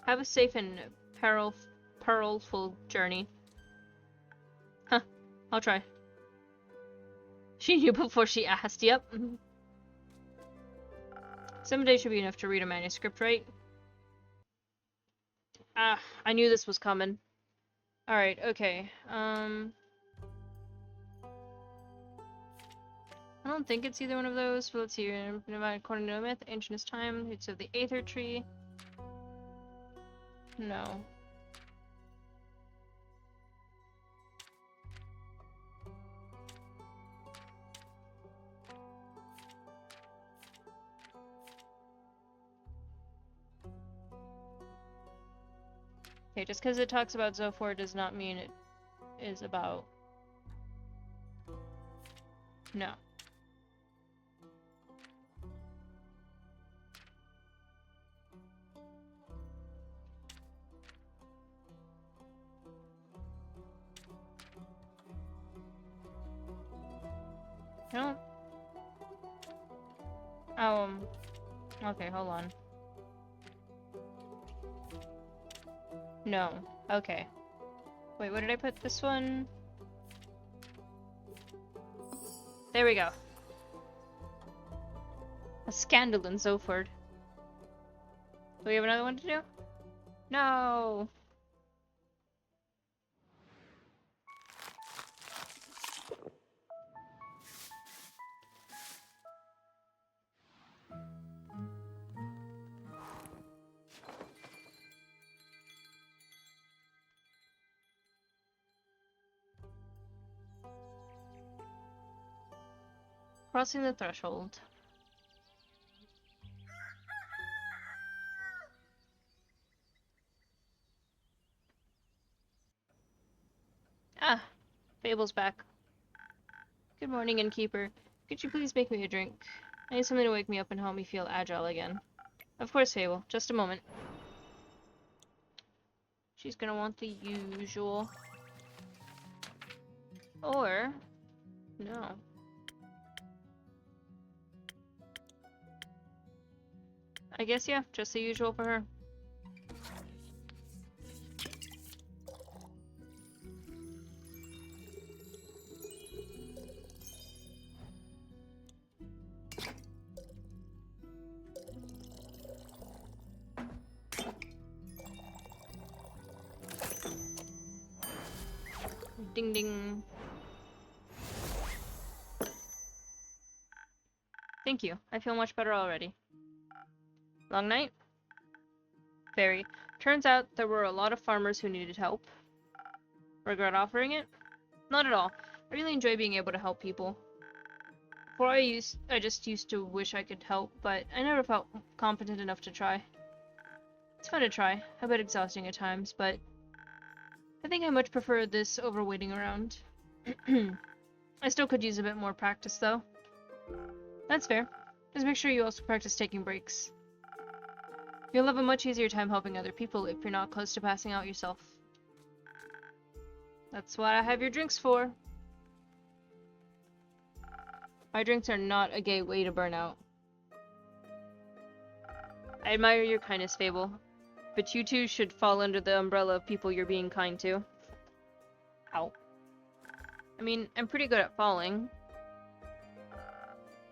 Have a safe and pearlful journey. Huh. I'll try. She knew before she asked. Yep. 7 days should be enough to read a manuscript, right? Ah, I knew this was coming. Alright, okay. I don't think it's either one of those, but let's see. According to a myth, ancientest time, it's of the Aether Tree. No. Okay, just because it talks about Zophor does not mean it is about... No. No. Okay, hold on. No. Okay. Wait, what did I put this one? There we go. A scandal in Zophor. Do we have another one to do? No! Crossing the threshold. Ah, Fable's back. Good morning, innkeeper. Could you please make me a drink? I need something to wake me up and help me feel agile again. Of course, Fable. Just a moment. She's gonna want the usual. Or... no. I guess, yeah, just the usual for her. Ding ding. Thank you. I feel much better already. Long night? Very. Turns out there were a lot of farmers who needed help. Regret offering it? Not at all. I really enjoy being able to help people. Before I just used to wish I could help, but I never felt competent enough to try. It's fun to try, a bit exhausting at times, but I think I much prefer this over waiting around. I still could use a bit more practice, though. That's fair. Just make sure you also practice taking breaks. You'll have a much easier time helping other people if you're not close to passing out yourself. That's what I have your drinks for. My drinks are not a gateway to burn out. I admire your kindness, Fable, but you too should fall under the umbrella of people you're being kind to. Ow. I mean, I'm pretty good at falling.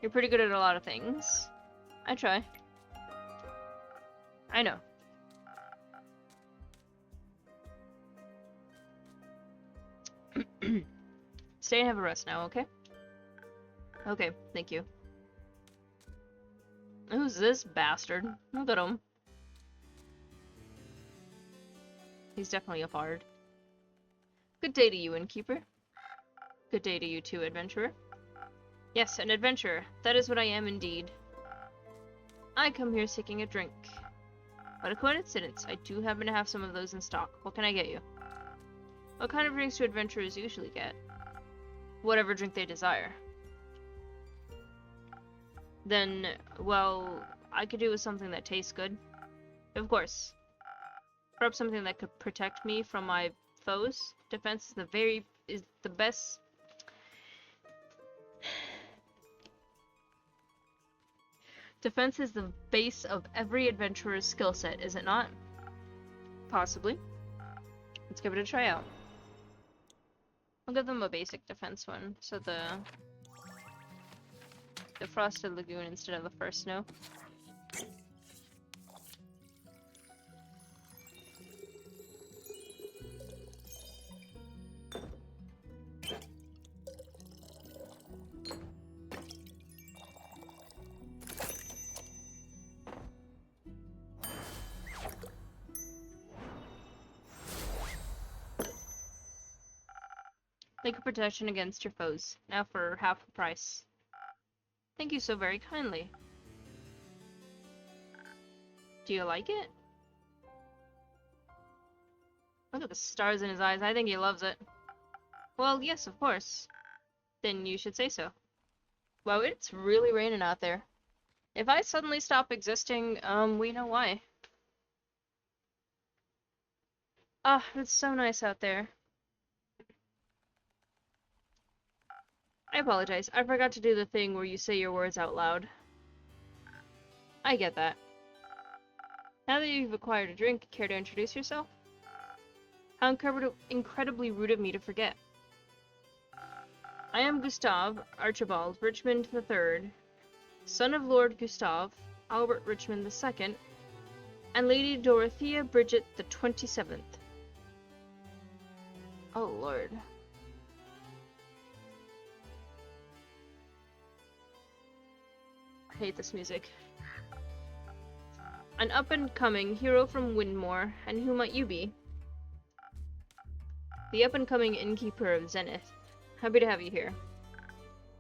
You're pretty good at a lot of things. I try. I know. Stay and have a rest now, okay? Okay, thank you. Who's this bastard? Look at him. He's definitely a bard. Good day to you, innkeeper. Good day to you too, adventurer. Yes, an adventurer. That is what I am indeed. I come here seeking a drink. What a coincidence. I do happen to have some of those in stock. What can I get you? What kind of drinks do adventurers usually get? Whatever drink they desire. Then, well, I could do with something that tastes good. Of course. Perhaps something that could protect me from my foes. Defense is the best. Defense is the base of every adventurer's skill set, is it not? Possibly. Let's give it a try out. I'll give them a basic defense one, so the Frosted Lagoon instead of the first snow. Like a protection against your foes. Now for half the price. Thank you so very kindly. Do you like it? Look at the stars in his eyes. I think he loves it. Well, yes, of course. Then you should say so. Wow, it's really raining out there. If I suddenly stop existing, we know why. Ah, it's so nice out there. I apologize. I forgot to do the thing where you say your words out loud. I get that. Now that you've acquired a drink, care to introduce yourself? How incredibly rude of me to forget. I am Gustave Archibald Richmond III, son of Lord Gustave Albert Richmond II, and Lady Dorothea Bridget the 27th. Oh, Lord. I hate this music. An up-and-coming hero from Windmore, and who might you be? The up-and-coming innkeeper of Zenith. Happy to have you here.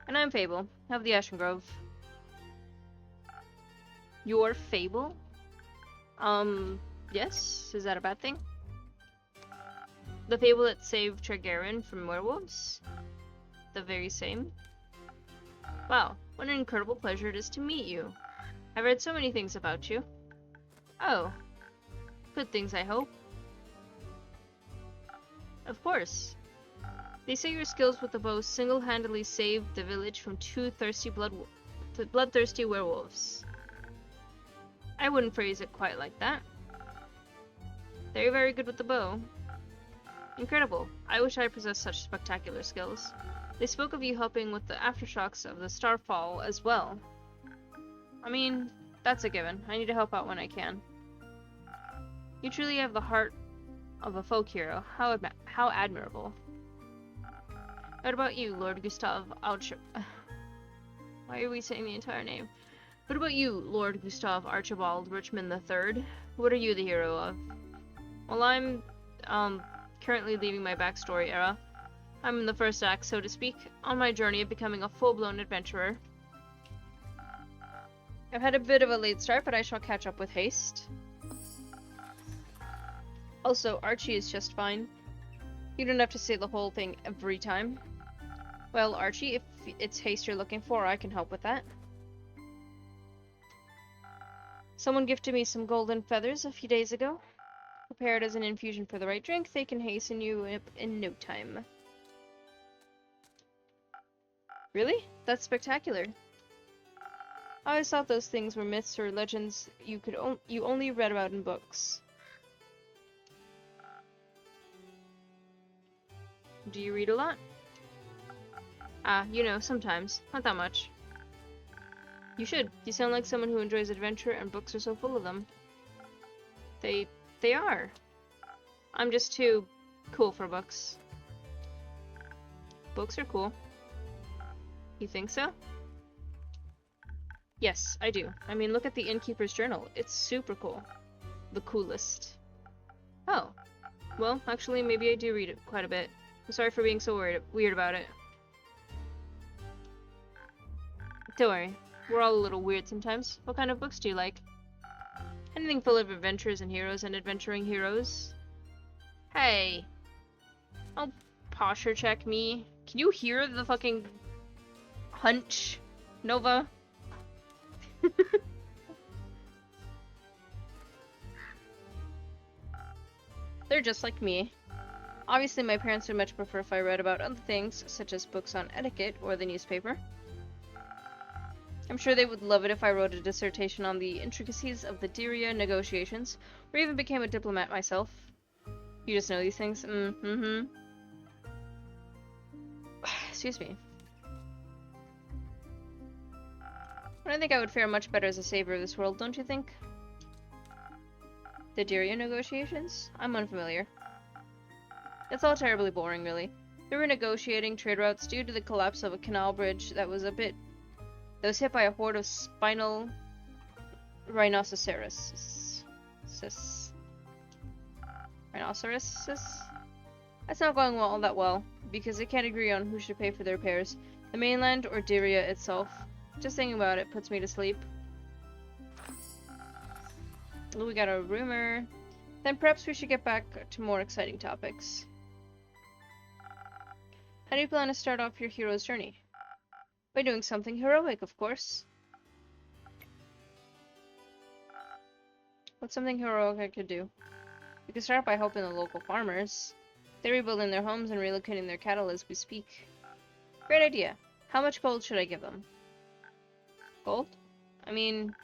And I'm Fable, of the Ashen Grove. Your Fable? Yes? Is that a bad thing? The Fable that saved Tregarin from werewolves? The very same? Wow, what an incredible pleasure it is to meet you. I've read so many things about you. Oh. Good things, I hope. Of course. They say your skills with the bow single-handedly saved the village from two bloodthirsty werewolves. I wouldn't phrase it quite like that. They're very good with the bow. Incredible. I wish I possessed such spectacular skills. They spoke of you helping with the aftershocks of the Starfall as well. I mean, that's a given. I need to help out when I can. You truly have the heart of a folk hero. How admirable. What about you, Lord Gustave Why are we saying the entire name? What about you, Lord Gustave Archibald Richmond III? What are you the hero of? Well, I'm, currently leaving my backstory era. I'm in the first act, so to speak, on my journey of becoming a full-blown adventurer. I've had a bit of a late start, but I shall catch up with haste. Also, Archie is just fine. You don't have to say the whole thing every time. Well, Archie, if it's haste you're looking for, I can help with that. Someone gifted me some golden feathers a few days ago. Prepared as an infusion for the right drink, they can hasten you up in no time. Really? That's spectacular. I always thought those things were myths or legends you only read about in books. Do you read a lot? You know, sometimes. Not that much. You should. You sound like someone who enjoys adventure, and books are so full of them. They are. I'm just too cool for books. books are cool. You think so? Yes, I do. I mean, look at the innkeeper's journal. It's super cool. The coolest. Oh. Well, actually, maybe I do read it quite a bit. I'm sorry for being so weird about it. Don't worry. We're all a little weird sometimes. What kind of books do you like? Anything full of adventures and heroes and adventuring heroes? Hey. Don't posture check me. Can you hear the fucking hunch, Nova? They're just like me. Obviously, my parents would much prefer if I read about other things, such as books on etiquette or the newspaper. I'm sure they would love it if I wrote a dissertation on the intricacies of the Diria negotiations, or even became a diplomat myself. You just know these things? Excuse me. I think I would fare much better as a savior of this world, don't you think? The Diria negotiations? I'm unfamiliar. It's all terribly boring, really. They were negotiating trade routes due to the collapse of a canal bridge that was hit by a horde of spinal rhinoceroses. Rhinoceroses? That's not going all that well, because they can't agree on who should pay for their repairs, the mainland or Diria itself. Just thinking about it puts me to sleep. Ooh, we got a rumor. Then perhaps we should get back to more exciting topics. How do you plan to start off your hero's journey? By doing something heroic, of course. What's something heroic I could do? We could start by helping the local farmers. They're rebuilding their homes and relocating their cattle as we speak. Great idea. How much gold should I give them? Gold? I mean,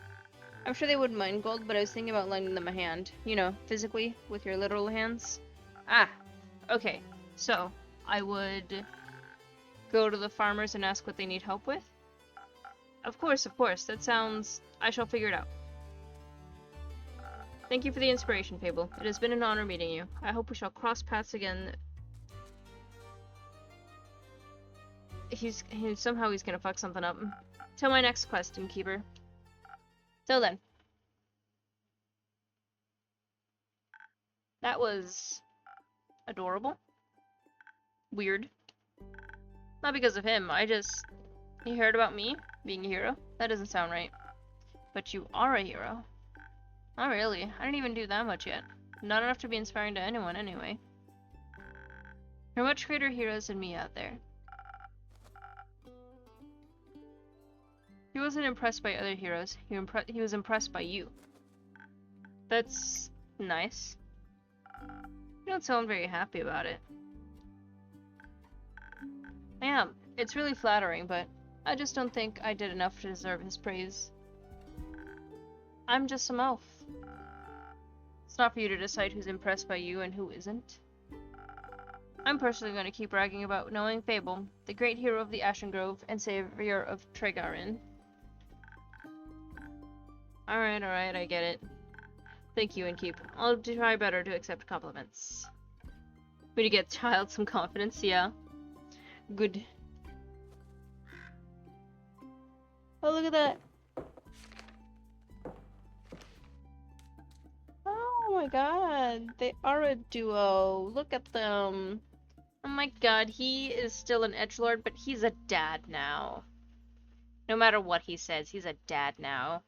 I'm sure they wouldn't mind gold, but I was thinking about lending them a hand. You know, physically, with your literal hands. Ah, okay. So, I would go to the farmers and ask what they need help with? Of course, that sounds... I shall figure it out. Thank you for the inspiration, Fable. It has been an honor meeting you. I hope we shall cross paths again. Somehow he's gonna fuck something up. Till my next quest, Innkeeper. Till then. That was... adorable. Weird. Not because of him, he heard about me being a hero? That doesn't sound right. But you are a hero. Not really. I didn't even do that much yet. Not enough to be inspiring to anyone, anyway. There are much greater heroes than me out there. He wasn't impressed by other heroes. He was impressed by you. That's nice. You don't sound very happy about it. I am. It's really flattering, but I just don't think I did enough to deserve his praise. I'm just some elf. It's not for you to decide who's impressed by you and who isn't. I'm personally going to keep bragging about knowing Fable, the great hero of the Ashen Grove and savior of Tregarin. Alright, I get it. Thank you, Innkeep. I'll try better to accept compliments. Way to get child some confidence, yeah. Good. Oh, look at that. Oh my god, they are a duo. Look at them. Oh my god, he is still an edgelord, but he's a dad now. No matter what he says, he's a dad now.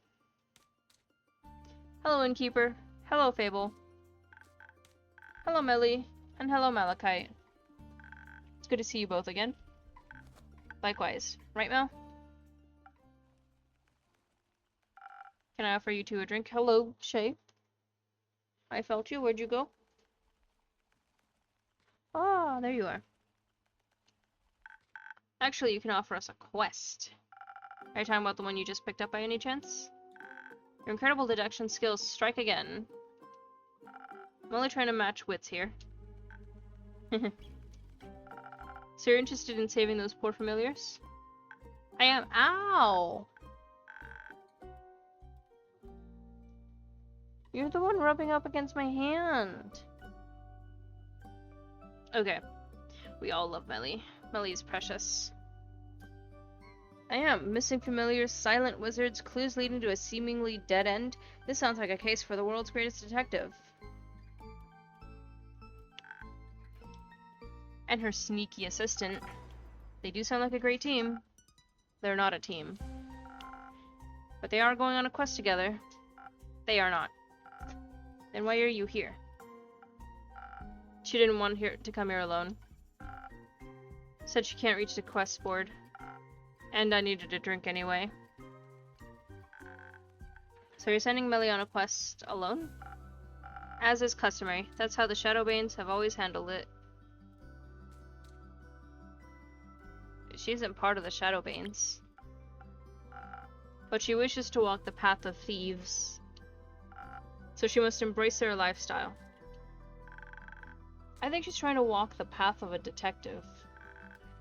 Hello, Innkeeper. Hello, Fable. Hello, Melly. And hello, Malachite. It's good to see you both again. Likewise. Right, Mel? Can I offer you two a drink? Hello, Shay. I felt you. Where'd you go? Ah, there you are. Actually, you can offer us a quest. Are you talking about the one you just picked up by any chance? Your incredible deduction skills strike again. I'm only trying to match wits here. So you're interested in saving those poor familiars? I am. Ow! You're the one rubbing up against my hand. Okay. We all love Melly. Melly is precious. I am. Missing familiars, silent wizards, clues leading to a seemingly dead end. This sounds like a case for the world's greatest detective. And her sneaky assistant. They do sound like a great team. They're not a team. But they are going on a quest together. They are not. Then why are you here? She didn't want to come here alone. Said she can't reach the quest board. And I needed a drink anyway. So you're sending Melly on a quest alone? As is customary. That's how the Shadowbanes have always handled it. She isn't part of the Shadowbanes. But she wishes to walk the path of thieves. So she must embrace their lifestyle. I think she's trying to walk the path of a detective.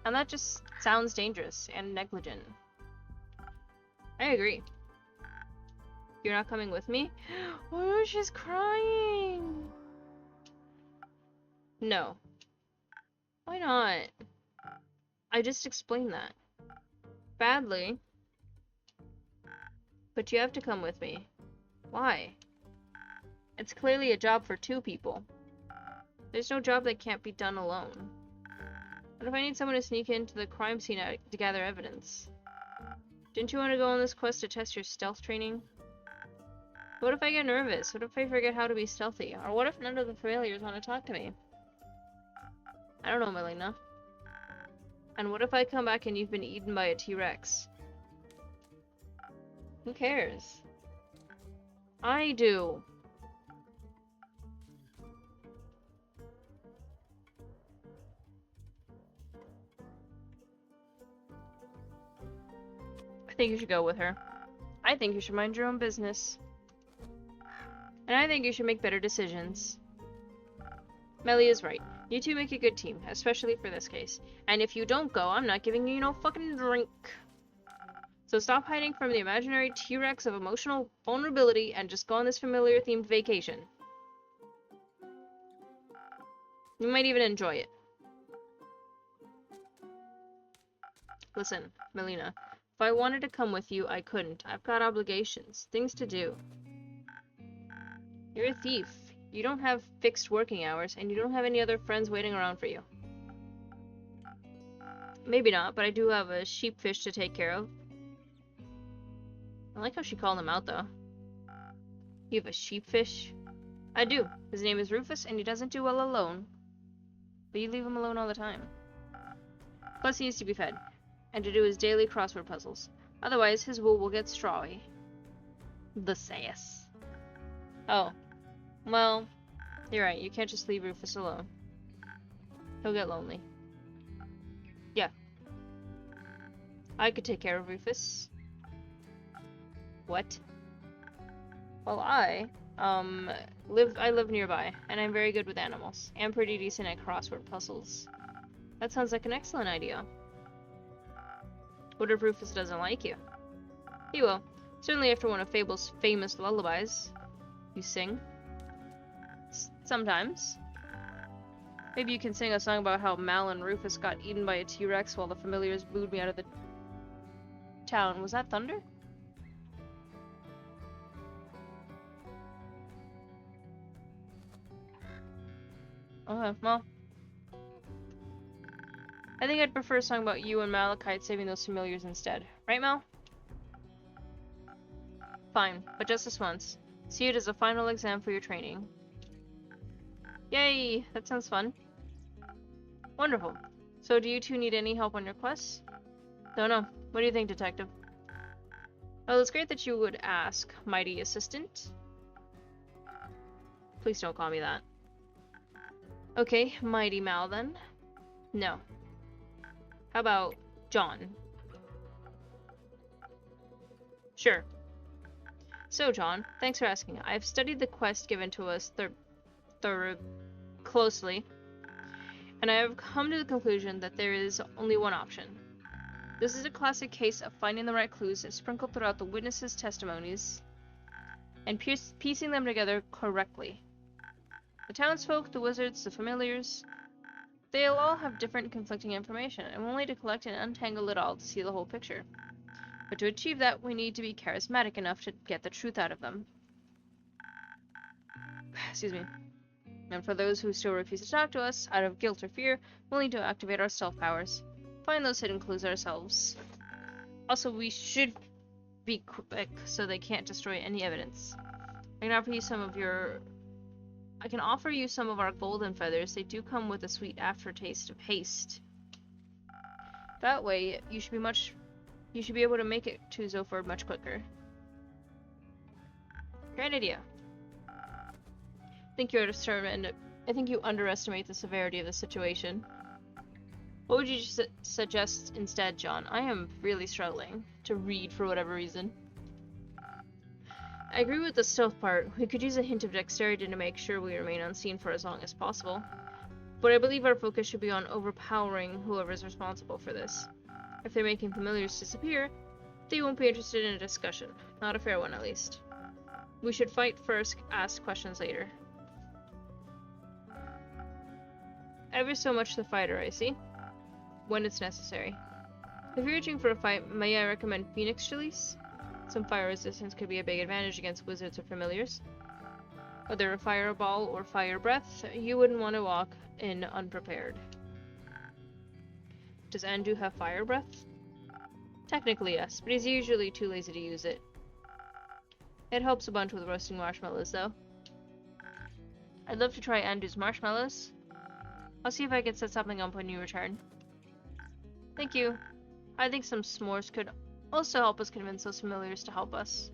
And that just sounds dangerous and negligent. I agree. You're not coming with me? Oh, she's crying! No. Why not? I just explained that. Badly. But you have to come with me. Why? It's clearly a job for two people. There's no job that can't be done alone. What if I need someone to sneak into the crime scene to gather evidence? Didn't you want to go on this quest to test your stealth training? What if I get nervous? What if I forget how to be stealthy? Or what if none of the familiars want to talk to me? I don't know, Melina. And what if I come back and you've been eaten by a T-Rex? Who cares? I do. I think you should go with her. I think you should mind your own business. And I think you should make better decisions. Melly is right. You two make a good team, especially for this case. And if you don't go, I'm not giving you no fucking drink. So stop hiding from the imaginary T-Rex of emotional vulnerability and just go on this familiar-themed vacation. You might even enjoy it. Listen, Melina, if I wanted to come with you, I couldn't. I've got obligations, things to do. You're a thief. You don't have fixed working hours, and you don't have any other friends waiting around for you. Maybe not, but I do have a sheepfish to take care of. I like how she called him out, though. You have a sheepfish? I do. His name is Rufus, and he doesn't do well alone. But you leave him alone all the time. Plus, he needs to be fed, and to do his daily crossword puzzles. Otherwise, his wool will get strawy. The sass. Oh. Well, you're right. You can't just leave Rufus alone. He'll get lonely. Yeah. I could take care of Rufus. What? Well, I live nearby, and I'm very good with animals, and pretty decent at crossword puzzles. That sounds like an excellent idea. What if Rufus doesn't like you? He will. Certainly after one of Fable's famous lullabies. You sing? Sometimes. Maybe you can sing a song about how Mal and Rufus got eaten by a T-Rex while the familiars booed me out of the town. Was that thunder? Okay, well. I think I'd prefer a song about you and Malachite saving those familiars instead. Right, Mal? Fine, but just this once. See it as a final exam for your training. Yay! That sounds fun. Wonderful. So do you two need any help on your quests? Don't know. What do you think, Detective? Well, it's great that you would ask, mighty assistant. Please don't call me that. Okay, mighty Mal then. No. How about John? Sure. So, John, thanks for asking. I've studied the quest given to us closely, and I have come to the conclusion that there is only one option. This is a classic case of finding the right clues sprinkled throughout the witnesses' testimonies and piecing them together correctly. The townsfolk, the wizards, the familiars, They'll all have different conflicting information, and we'll need to collect and untangle it all to see the whole picture. But to achieve that, we need to be charismatic enough to get the truth out of them. Excuse me. And for those who still refuse to talk to us, out of guilt or fear, we'll need to activate our stealth powers. Find those hidden clues ourselves. Also, we should be quick so they can't destroy any evidence. I can offer you some of our golden feathers. They do come with a sweet aftertaste of haste. That way, you should be able to make it to Zoford much quicker. Great idea. I think you underestimate the severity of the situation. What would you suggest instead, John? I am really struggling to read for whatever reason. I agree with the stealth part. We could use a hint of dexterity to make sure we remain unseen for as long as possible. But I believe our focus should be on overpowering whoever is responsible for this. If they're making familiars disappear, they won't be interested in a discussion. Not a fair one, at least. We should fight first, ask questions later. Ever so much the fighter, I see. When it's necessary. If you're reaching for a fight, may I recommend Phoenix Chalice? Some fire resistance could be a big advantage against wizards or familiars. Whether a fireball or fire breath, you wouldn't want to walk in unprepared. Does Andu have fire breath? Technically yes, but he's usually too lazy to use it. It helps a bunch with roasting marshmallows, though. I'd love to try Andu's marshmallows. I'll see if I can set something up when you return. Thank you. I think some s'mores could also help us convince those familiars to help us.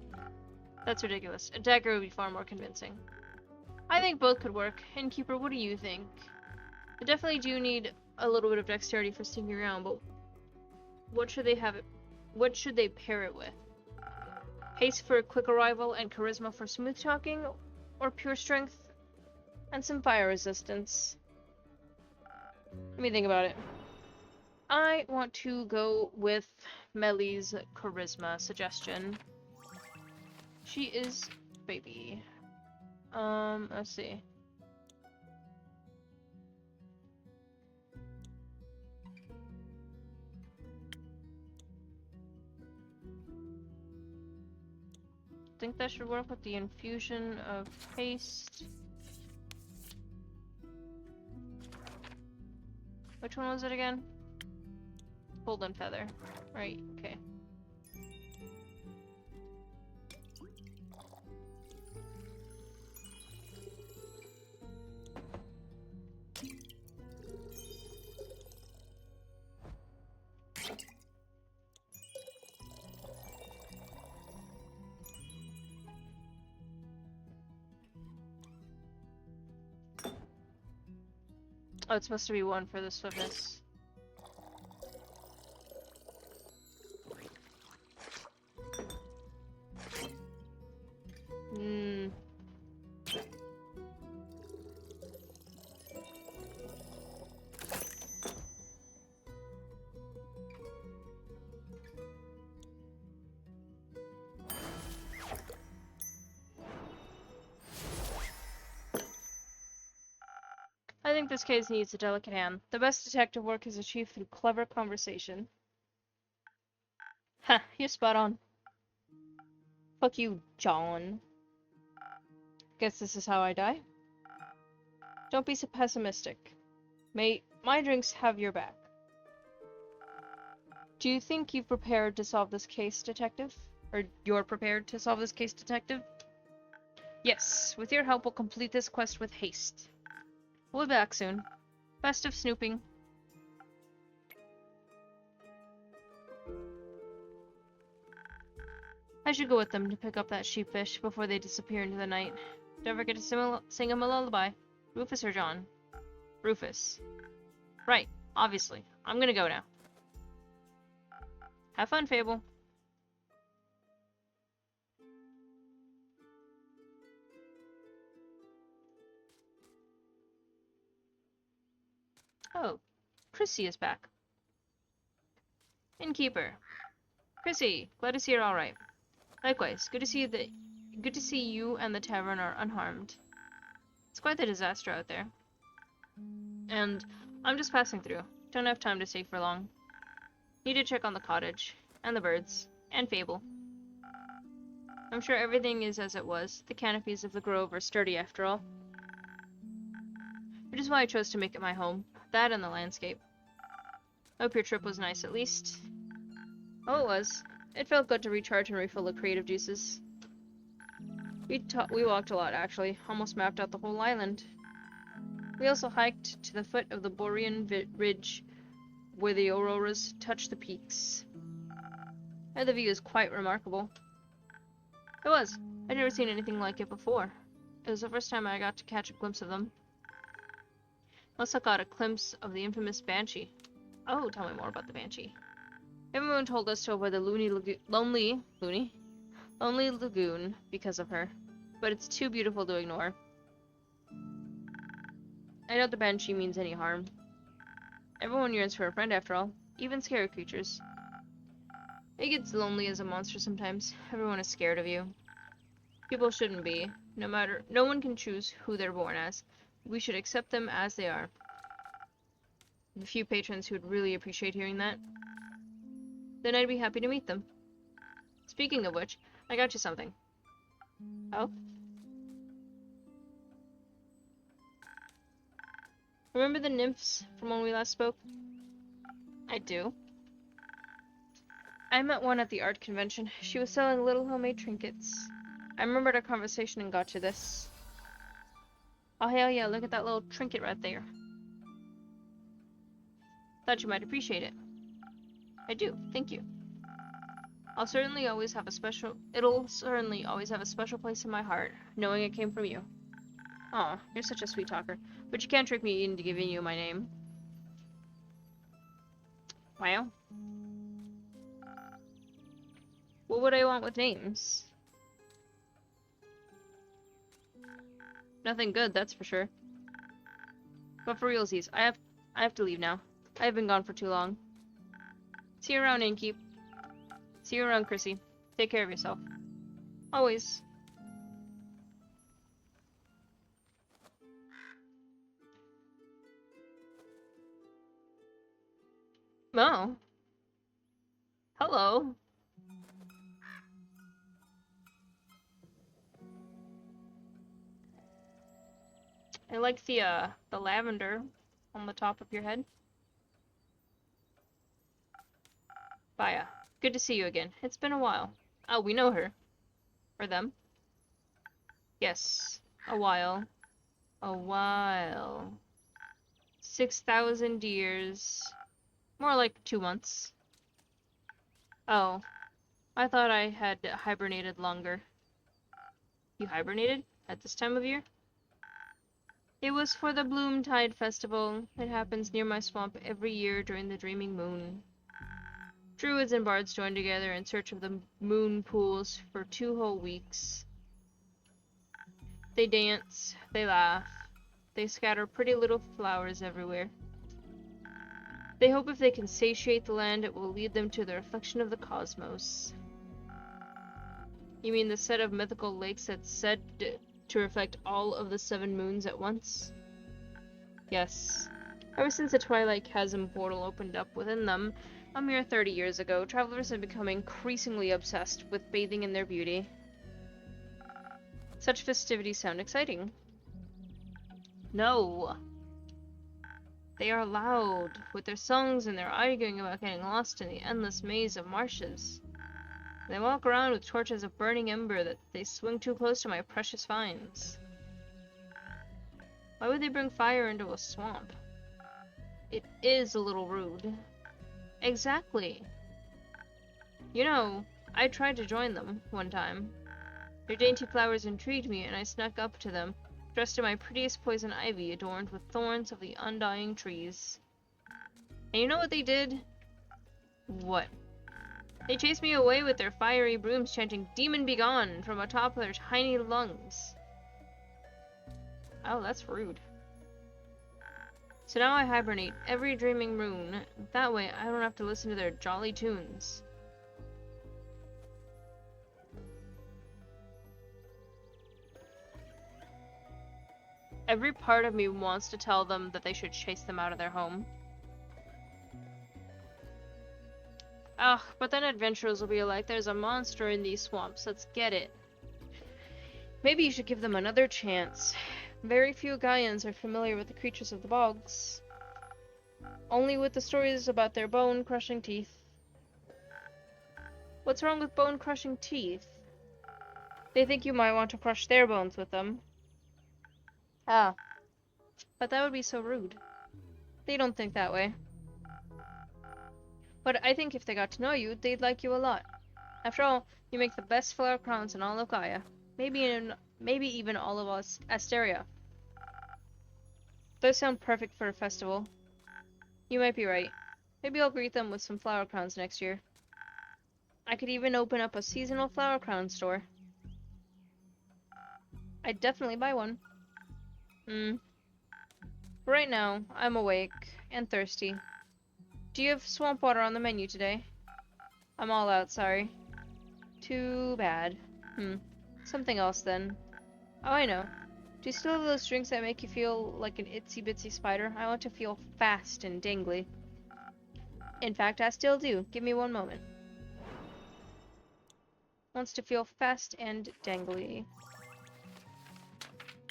That's ridiculous. A dagger would be far more convincing. I think both could work. Innkeeper, what do you think? I definitely do need a little bit of dexterity for sneaking around, but what should they pair it with? Haste for a quick arrival and charisma for smooth talking, or pure strength and some fire resistance? Let me think about it. I want to go with Melly's charisma suggestion. She is baby. Let's see. I think that should work with the infusion of haste. Which one was it again? Golden feather. Right, okay. Oh, it's supposed to be one for the swiftness. I think this case needs a delicate hand. The best detective work is achieved through clever conversation. Ha, you're spot on. Fuck you, John. Guess this is how I die? Don't be so pessimistic. May my drinks have your back. Do you think you've prepared to solve this case, detective? Or you're prepared to solve this case, detective? Yes, with your help we'll complete this quest with haste. We'll be back soon. Best of snooping. I should go with them to pick up that sheepfish before they disappear into the night. Don't forget to sing him a lullaby. Rufus or John? Rufus. Right, obviously. I'm gonna go now. Have fun, Fable. Oh, Chrissy is back. Innkeeper. Chrissy, glad to see you're alright. Likewise, good to see you and the tavern are unharmed. It's quite the disaster out there. And I'm just passing through. Don't have time to stay for long. Need to check on the cottage, and the birds, and Fable. I'm sure everything is as it was. The canopies of the grove are sturdy after all. Which is why I chose to make it my home. That and the landscape. Hope your trip was nice at least. Oh, it was. It felt good to recharge and refill the creative juices. We walked a lot, actually. Almost mapped out the whole island. We also hiked to the foot of the Borean Ridge, where the auroras touch the peaks. And the view is quite remarkable. It was. I'd never seen anything like it before. It was the first time I got to catch a glimpse of them. Also got a glimpse of the infamous Banshee. Oh, tell me more about the Banshee. Everyone told us to avoid the lonely lagoon because of her, but it's too beautiful to ignore. I doubt the Banshee means any harm. Everyone yearns for a friend after all, even scary creatures. It gets lonely as a monster sometimes. Everyone is scared of you. People shouldn't be. No one can choose who they're born as. We should accept them as they are. A few patrons who would really appreciate hearing that. Then I'd be happy to meet them. Speaking of which, I got you something. Oh? Remember the nymphs from when we last spoke? I do. I met one at the art convention. She was selling little homemade trinkets. I remembered our conversation and got you this. Oh hell yeah, look at that little trinket right there. Thought you might appreciate it. I do, thank you. It'll certainly always have a special place in my heart, knowing it came from you. Aw, you're such a sweet talker. But you can't trick me into giving you my name. Wow. What would I want with names? Nothing good, that's for sure. But for realsies, I have to leave now. I have been gone for too long. See you around, Innkeep. See you around, Chrissy. Take care of yourself. Always. Oh. Hello. I like the lavender on the top of your head. Baya, good to see you again. It's been a while. Oh, we know her. Or them. Yes, a while. A while. 6,000 years. More like 2 months. Oh, I thought I had hibernated longer. You hibernated? At this time of year? It was for the Bloomtide Festival. It happens near my swamp every year during the Dreaming Moon. Druids and bards join together in search of the moon pools for 2 whole weeks. They dance, they laugh, they scatter pretty little flowers everywhere. They hope if they can satiate the land, it will lead them to the reflection of the cosmos. You mean the set of mythical lakes that's said to reflect all of the 7 moons at once? Yes. Ever since the Twilight Chasm portal opened up within them, a mere 30 years ago, travelers have become increasingly obsessed with bathing in their beauty. Such festivities sound exciting. No. They are loud, with their songs and their arguing about getting lost in the endless maze of marshes. They walk around with torches of burning ember that they swing too close to my precious finds. Why would they bring fire into a swamp? It is a little rude. Exactly. You know, I tried to join them one time. Their dainty flowers intrigued me, and I snuck up to them, dressed in my prettiest poison ivy adorned with thorns of the undying trees. And you know what they did? What? They chased me away with their fiery brooms, chanting, "Demon be gone!" from atop of their tiny lungs. Oh, that's rude. So now I hibernate every dreaming moon. That way I don't have to listen to their jolly tunes. Every part of me wants to tell them that they should chase them out of their home. Ugh, but then adventurers will be like, there's a monster in these swamps, let's get it. Maybe you should give them another chance. Very few Gaians are familiar with the creatures of the bogs. Only with the stories about their bone-crushing teeth. What's wrong with bone-crushing teeth? They think you might want to crush their bones with them. Ah, but that would be so rude. They don't think that way. But I think if they got to know you, they'd like you a lot. After all, you make the best flower crowns in all of Gaia. Maybe even all of Asteria. Those sound perfect for a festival. You might be right. Maybe I'll greet them with some flower crowns next year. I could even open up a seasonal flower crown store. I'd definitely buy one. Right now, I'm awake and thirsty. Do you have swamp water on the menu today? I'm all out, sorry. Too bad. Something else then. Oh, I know. Do you still have those drinks that make you feel like an itsy bitsy spider? I want to feel fast and dangly. In fact, I still do. Give me one moment. Wants to feel fast and dangly.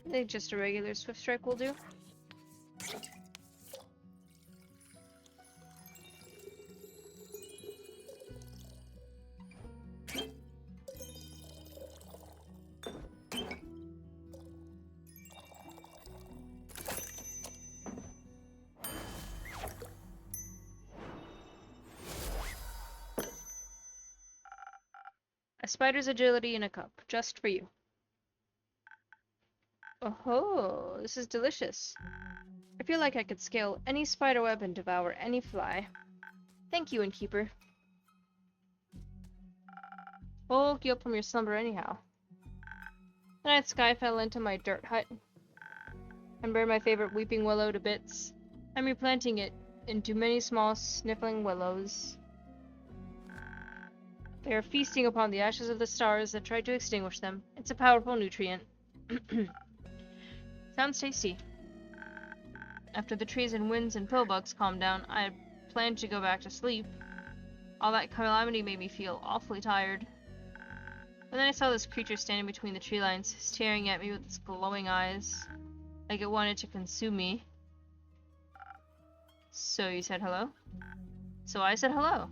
I think just a regular Swift Strike will do. A spider's agility in a cup, just for you. Oh, this is delicious. I feel like I could scale any spider web and devour any fly. Thank you, Innkeeper. What woke you up from your slumber anyhow? The night sky fell into my dirt hut and burned my favorite weeping willow to bits. I'm replanting it into many small sniffling willows. They are feasting upon the ashes of the stars that tried to extinguish them. It's a powerful nutrient. Sounds tasty. After the trees and winds and pillbugs calmed down, I had planned to go back to sleep. All that calamity made me feel awfully tired. But then I saw this creature standing between the tree lines, staring at me with its glowing eyes, like it wanted to consume me. So you said hello? So I said hello.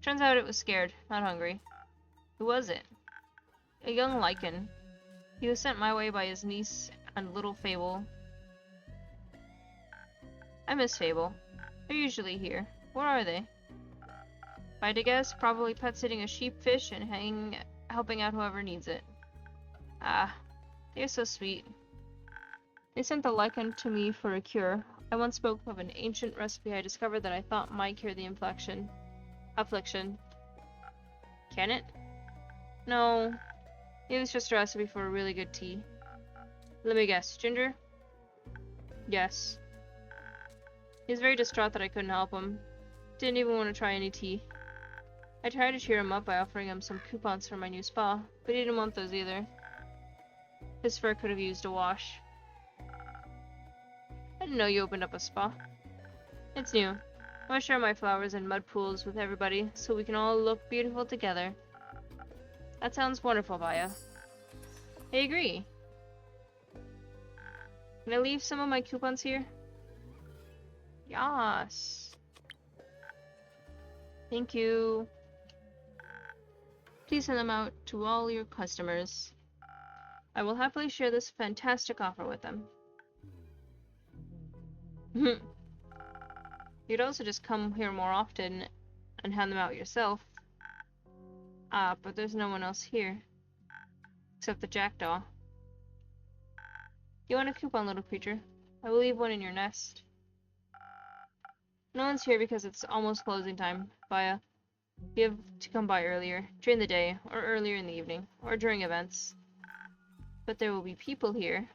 Turns out it was scared, not hungry. Who was it? A young lichen. He was sent my way by his niece and little Fable. I miss Fable. They're usually here. Where are they? If I had to guess, probably pet-sitting a sheepfish and helping out whoever needs it. Ah, they're so sweet. They sent the lichen to me for a cure. I once spoke of an ancient recipe I discovered that I thought might cure the affliction. Can it? No. It was just a recipe for a really good tea. Let me guess. Ginger? Yes. He was very distraught that I couldn't help him. Didn't even want to try any tea. I tried to cheer him up by offering him some coupons for my new spa, but he didn't want those either. His fur could have used a wash. I didn't know you opened up a spa. It's new. I want to share my flowers and mud pools with everybody so we can all look beautiful together. That sounds wonderful, Vaya. I agree. Can I leave some of my coupons here? Yes. Thank you. Please send them out to all your customers. I will happily share this fantastic offer with them. You'd also just come here more often and hand them out yourself. Ah, but there's no one else here. Except the jackdaw. You want a coupon, little creature? I will leave one in your nest. No one's here because it's almost closing time, Vaya. You have to come by earlier, during the day, or earlier in the evening, or during events. But there will be people here.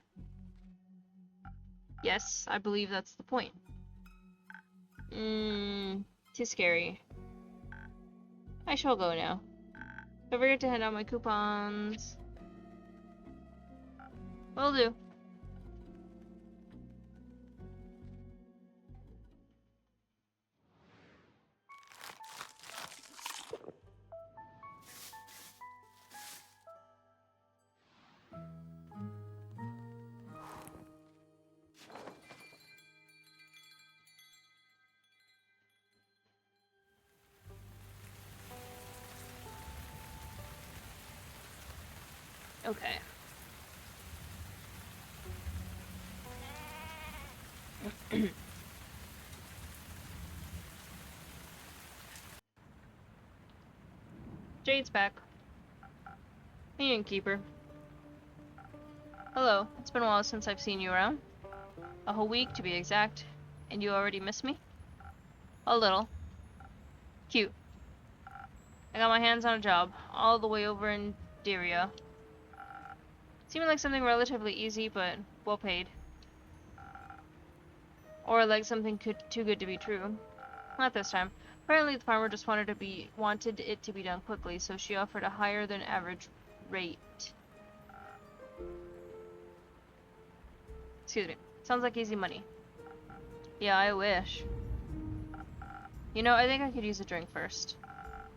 Yes, I believe that's the point. Too scary. I shall go now. Don't forget to hand out my coupons. Will do. Okay. Jade's back. Hey, innkeeper. Hello. It's been a while since I've seen you around. A whole week, to be exact. And you already miss me? A little. Cute. I got my hands on a job, all the way over in Diria. Seemed like something relatively easy, but well paid. Or like something too good to be true. Not this time. Apparently the farmer just wanted it to be done quickly, so she offered a higher than average rate. Excuse me. Sounds like easy money. Yeah, I wish. You know, I think I could use a drink first.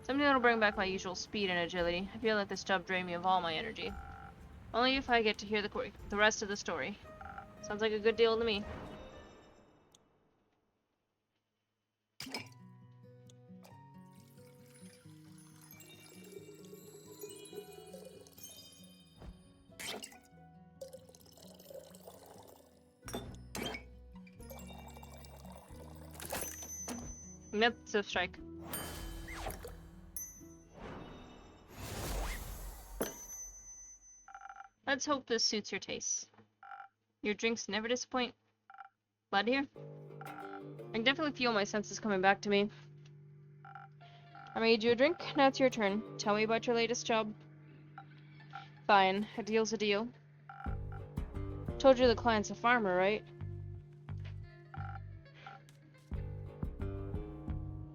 Something that'll bring back my usual speed and agility. I feel like this job drained me of all my energy. Only if I get to hear the rest of the story. Sounds like a good deal to me. Yep, so strike. Let's hope this suits your tastes. Your drinks never disappoint. Glad to hear. I can definitely feel my senses coming back to me. I made you a drink, now it's your turn. Tell me about your latest job. Fine, a deal's a deal. Told you the client's a farmer, right?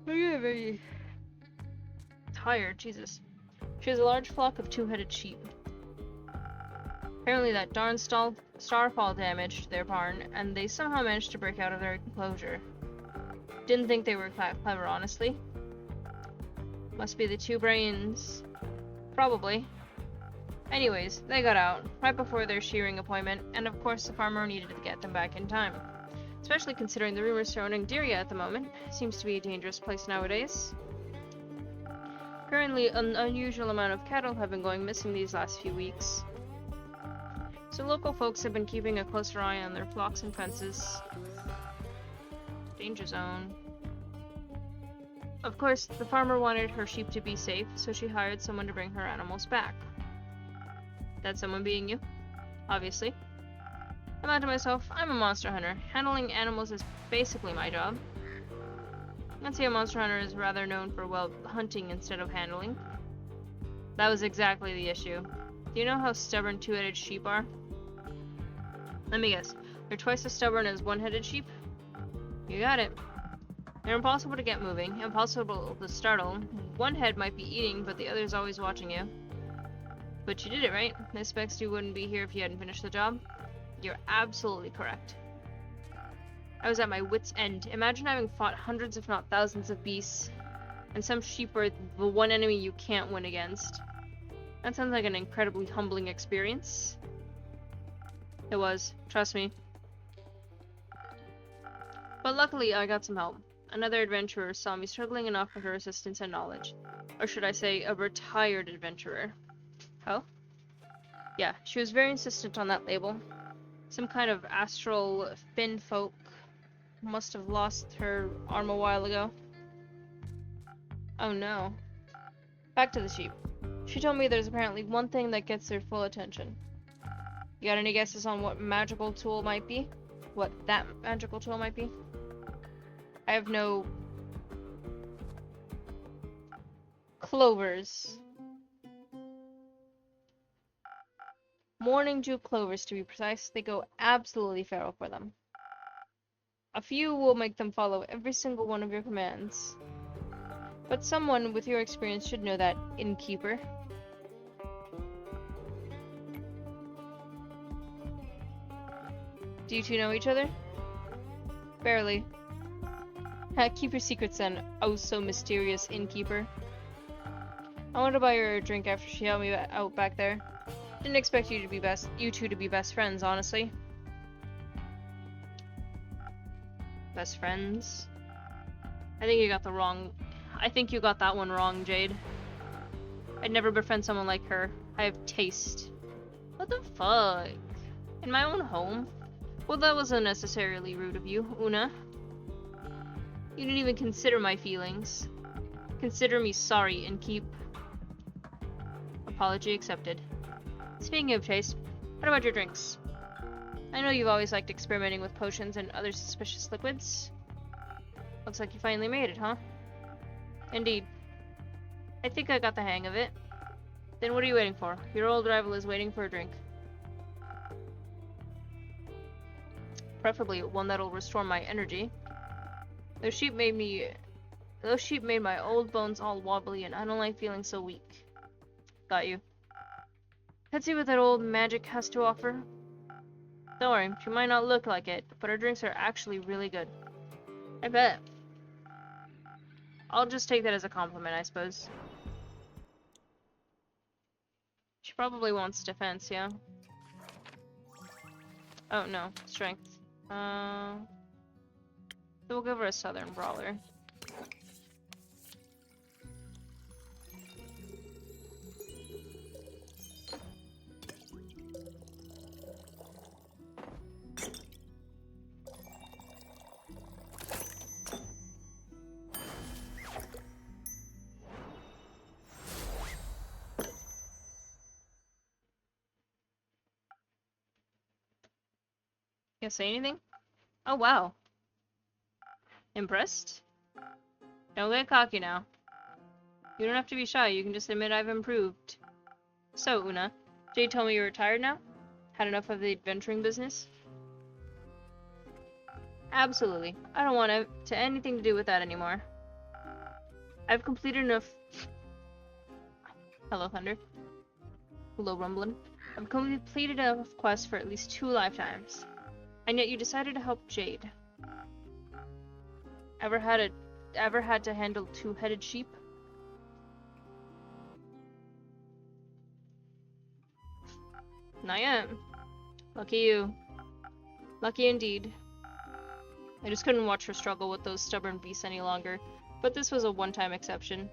Very tired, Jesus. She has a large flock of two-headed sheep. Apparently that darn starfall damaged their barn, and they somehow managed to break out of their enclosure. Didn't think they were clever, honestly. Must be the two brains. Probably. Anyways, they got out, right before their shearing appointment, and of course the farmer needed to get them back in time. Especially considering the rumors surrounding Diria at the moment. Seems to be a dangerous place nowadays. Currently, an unusual amount of cattle have been going missing these last few weeks. So local folks have been keeping a closer eye on their flocks and fences. Danger zone. Of course, the farmer wanted her sheep to be safe, so she hired someone to bring her animals back. That someone being you, obviously. I thought to myself, I'm a monster hunter. Handling animals is basically my job. I'd say a monster hunter is rather known for, well, hunting instead of handling. That was exactly the issue. Do you know how stubborn two-headed sheep are? Let me guess. They're twice as stubborn as one-headed sheep? You got it. They're impossible to get moving, impossible to startle. One head might be eating, but the other's always watching you. But you did it, right? I expect you wouldn't be here if you hadn't finished the job. You're absolutely correct. I was at my wit's end. Imagine having fought hundreds if not thousands of beasts, and some sheep are the one enemy you can't win against. That sounds like an incredibly humbling experience. It was, trust me. But luckily I got some help. Another adventurer saw me struggling and offered her assistance and knowledge. Or should I say, a retired adventurer. Oh? Yeah, she was very insistent on that label. Some kind of astral fin folk. Must have lost her arm a while ago. Oh no. Back to the sheep. She told me there's apparently one thing that gets their full attention. You got any guesses on what magical tool might be? What that magical tool might be? I have no... Clovers. Morning dew clovers, to be precise. They go absolutely feral for them. A few will make them follow every single one of your commands. But someone with your experience should know that, innkeeper. Do you two know each other? Barely. Keep your secrets then, oh so mysterious innkeeper. I wanted to buy her a drink after she helped me out back there. Didn't expect you two to be best friends, honestly. Best friends? I think you got that one wrong, Jade. I'd never befriend someone like her. I have taste. What the fuck? In my own home? Well, that was unnecessarily rude of you, Una. You didn't even consider my feelings. Consider me sorry and keep... Apology accepted. Speaking of Chase, what about your drinks? I know you've always liked experimenting with potions and other suspicious liquids. Looks like you finally made it, huh? Indeed. I think I got the hang of it. Then what are you waiting for? Your old rival is waiting for a drink. Preferably one that'll restore my energy. Those sheep made my old bones all wobbly, and I don't like feeling so weak. Got you. Let's see what that old magic has to offer. Don't worry, she might not look like it, but her drinks are actually really good. I bet. I'll just take that as a compliment, I suppose. She probably wants defense, yeah? Oh, no. Strength. So we'll give her a southern brawler. Can't say anything? Oh, wow. Impressed? Don't get cocky now. You don't have to be shy, you can just admit I've improved. So, Una, Jade told me you're retired now? Had enough of the adventuring business? Absolutely. I don't want anything to do with that anymore. I've completed enough... Hello, Thunder. Hello, Rumblin'. I've completed enough quests for at least 2 lifetimes. And yet you decided to help Jade. Ever had to handle 2-headed sheep? Not yet. Lucky you. Lucky indeed. I just couldn't watch her struggle with those stubborn beasts any longer, but this was a one-time exception.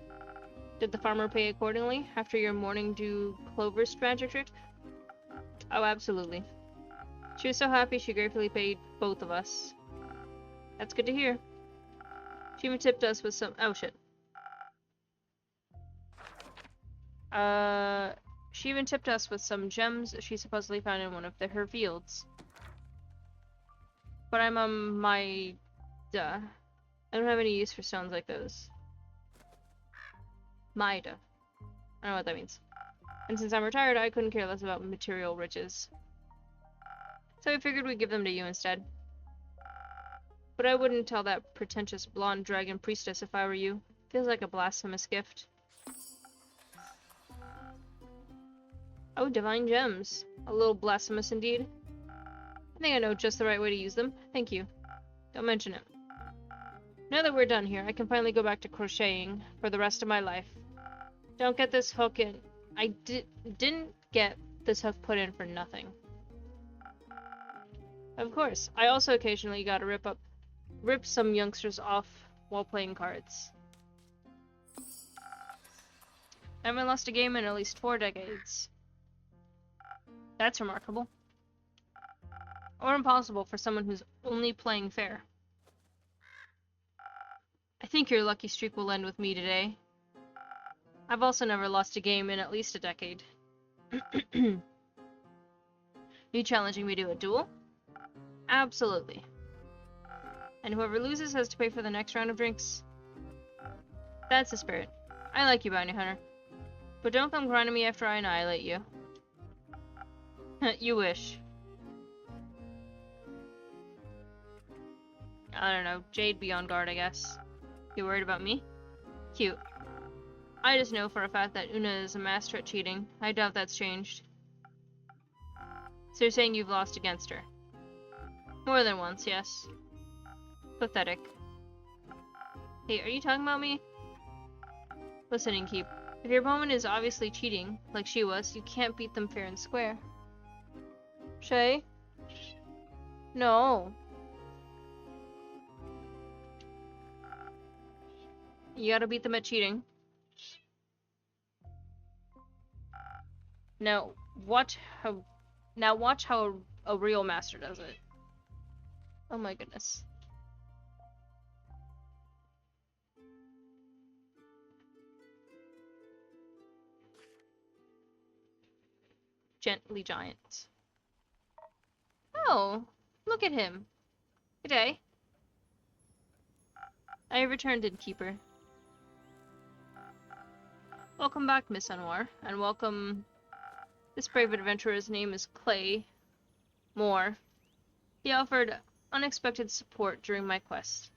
Did the farmer pay accordingly after your morning dew clover's magic trick? Oh, absolutely. She was so happy she gratefully paid both of us. That's good to hear. She even tipped us with some... Oh, shit. She even tipped us with some gems she supposedly found in one of her fields. But I'm, I don't have any use for stones like those. Maida. I don't know what that means. And since I'm retired, I couldn't care less about material riches. So I figured we'd give them to you instead. But I wouldn't tell that pretentious blonde dragon priestess if I were you. Feels like a blasphemous gift. Oh, divine gems. A little blasphemous indeed. I think I know just the right way to use them. Thank you. Don't mention it. Now that we're done here, I can finally go back to crocheting for the rest of my life. Don't get this hook in. I didn't get this hook put in for nothing. Of course, I also occasionally gotta rip some youngsters off while playing cards. I haven't lost a game in at least 4 decades. That's remarkable. Or impossible for someone who's only playing fair. I think your lucky streak will end with me today. I've also never lost a game in at least a decade. You challenging me to a duel? Absolutely. And whoever loses has to pay for the next round of drinks. That's the spirit. I like you, Bounty Hunter. But don't come grinding me after I annihilate you. You wish. I don't know. Jade be on guard, I guess. You worried about me? Cute. I just know for a fact that Una is a master at cheating. I doubt that's changed. So you're saying you've lost against her? More than once, yes. Pathetic. Hey, are you talking about me? Listen, Innkeep. If your opponent is obviously cheating, like she was, you can't beat them fair and square. Shay? No. You gotta beat them at cheating. Now, watch how Now watch how a real master does it. Oh my goodness. Gently giant. Oh, look at him. Good day. I have returned, innkeeper. Welcome back, Miss Anwar, and welcome. This brave adventurer's name is Clay Moore. He offered unexpected support during my quest.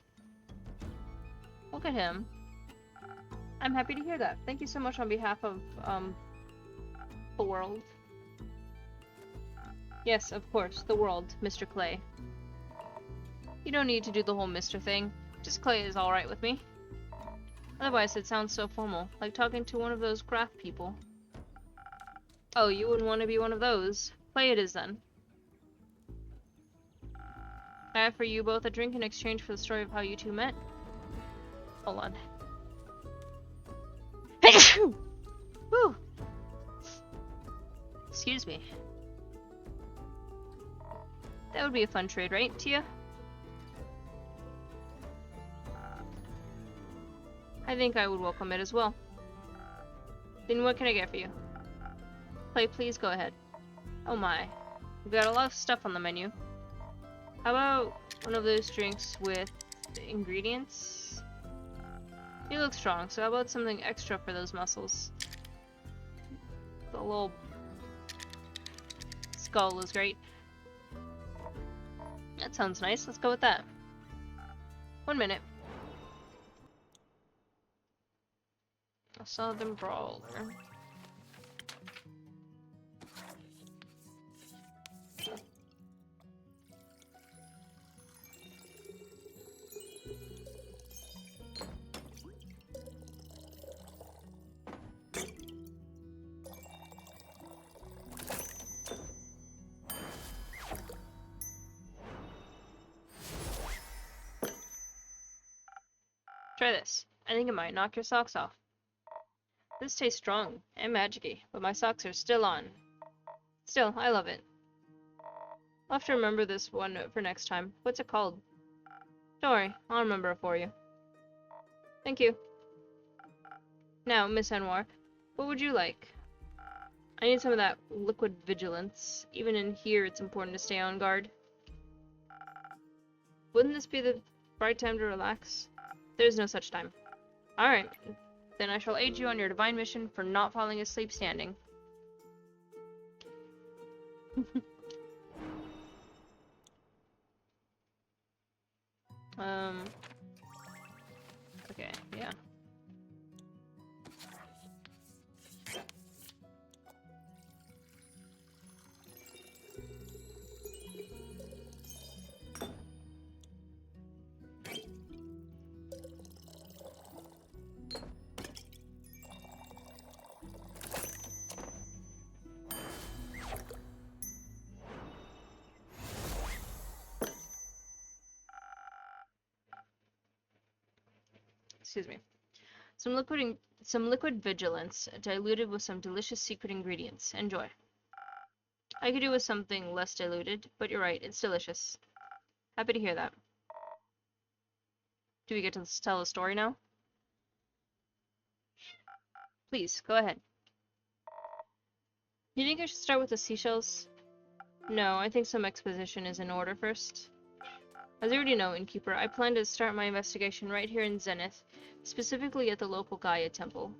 Look at him. I'm happy to hear that. Thank you so much on behalf of, the world. Yes, of course, the world, Mr. Clay. You don't need to do the whole Mr. thing. Just Clay is alright with me. Otherwise, it sounds so formal, like talking to one of those graph people. Oh, you wouldn't want to be one of those. Clay it is, then. I offer you both a drink in exchange for the story of how you two met. Hold on. Woo! Excuse me. That would be a fun trade, right, Tia? I think I would welcome it as well. Then what can I get for you? Clay, please go ahead. Oh my. We've got a lot of stuff on the menu. How about one of those drinks with ingredients? You look strong, so how about something extra for those muscles? The little skull is great. That sounds nice. Let's go with that. 1 minute. A southern brawler. Try this. I think it might knock your socks off. This tastes strong and magic-y, but my socks are still on. Still, I love it. I'll have to remember this one for next time. What's it called? Don't worry, I'll remember it for you. Thank you. Now, Miss Anwar, what would you like? I need some of that liquid vigilance. Even in here, it's important to stay on guard. Wouldn't this be the right time to relax? There's no such time. Alright, then I shall aid you on your divine mission for not falling asleep standing. Okay, yeah. Excuse me. Some liquid vigilance, diluted with some delicious secret ingredients. Enjoy. I could do with something less diluted, but you're right, it's delicious. Happy to hear that. Do we get to tell a story now? Please, go ahead. You think I should start with the seashells? No, I think some exposition is in order first. As you already know, Innkeeper, I plan to start my investigation right here in Zenith, specifically at the local Gaia temple.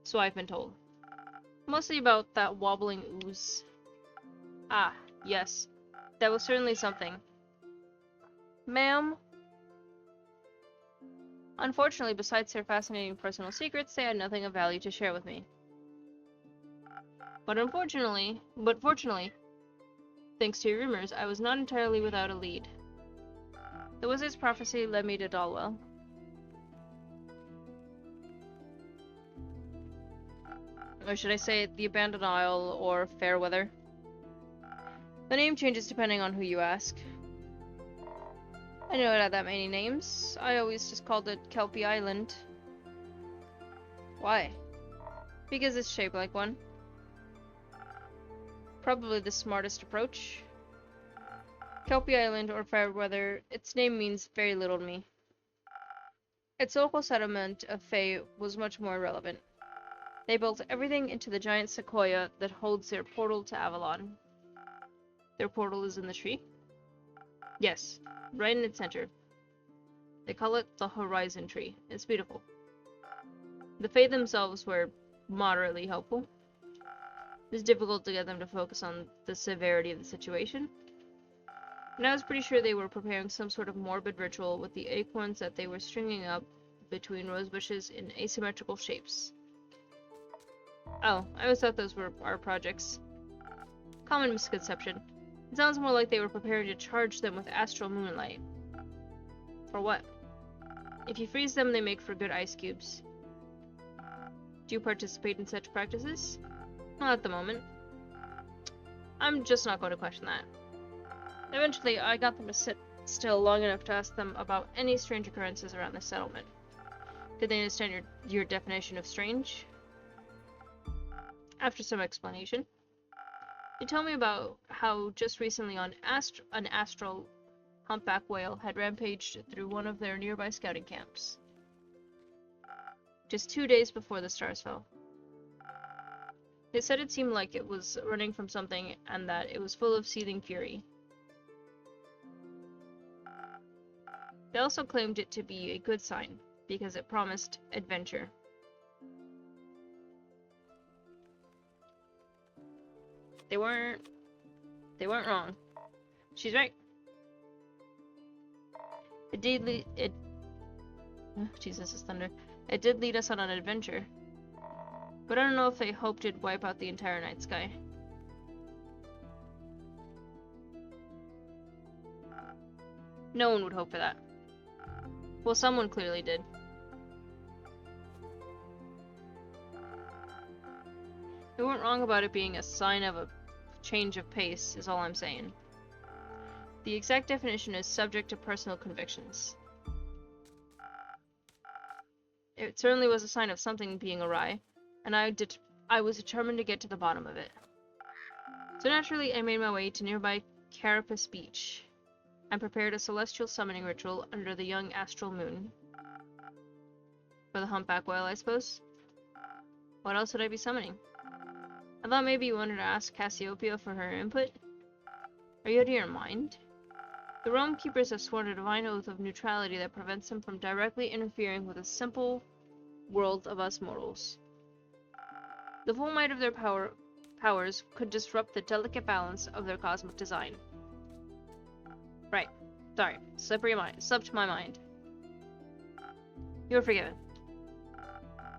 So I've been told. Mostly about that wobbling ooze. Ah, yes. That was certainly something. Ma'am? Unfortunately, besides their fascinating personal secrets, they had nothing of value to share with me. But fortunately, thanks to your rumors, I was not entirely without a lead. The wizard's prophecy led me to Dalwell. Or should I say the Abandoned Isle or Fairweather? The name changes depending on who you ask. I know it had that many names. I always just called it Kelpie Island. Why? Because it's shaped like one. Probably the smartest approach. Kelpie Island, or Fairweather, its name means very little to me. Its local settlement of Fae was much more irrelevant. They built everything into the giant sequoia that holds their portal to Avalon. Their portal is in the tree? Yes, right in its center. They call it the Horizon Tree. It's beautiful. The Fae themselves were moderately helpful. It's difficult to get them to focus on the severity of the situation. And I was pretty sure they were preparing some sort of morbid ritual with the acorns that they were stringing up between rose bushes in asymmetrical shapes. Oh, I always thought those were our projects. Common misconception. It sounds more like they were preparing to charge them with astral moonlight. For what? If you freeze them, they make for good ice cubes. Do you participate in such practices? Not at the moment. I'm just not going to question that. Eventually, I got them to sit still long enough to ask them about any strange occurrences around the settlement. Did they understand your definition of strange? After some explanation, they told me about how just recently an astral humpback whale had rampaged through one of their nearby scouting camps. Just 2 days before the stars fell. They said it seemed like it was running from something and that it was full of seething fury. They also claimed it to be a good sign, because it promised adventure. They weren't wrong. She's right. Jesus is thunder. It did lead us on an adventure. But I don't know if they hoped it'd wipe out the entire night sky. No one would hope for that. Well, someone clearly did. They weren't wrong about it being a sign of a change of pace, is all I'm saying. The exact definition is subject to personal convictions. It certainly was a sign of something being awry, and I was determined to get to the bottom of it. So naturally, I made my way to nearby Carapace Beach, and prepared a celestial summoning ritual under the young astral moon. For the humpback whale, I suppose? What else would I be summoning? I thought maybe you wanted to ask Cassiopeia for her input. Are you out of your mind? The realm keepers have sworn a divine oath of neutrality that prevents them from directly interfering with the simple world of us mortals. The full might of their powers could disrupt the delicate balance of their cosmic design. Right. Sorry. Slipped my mind. You're forgiven.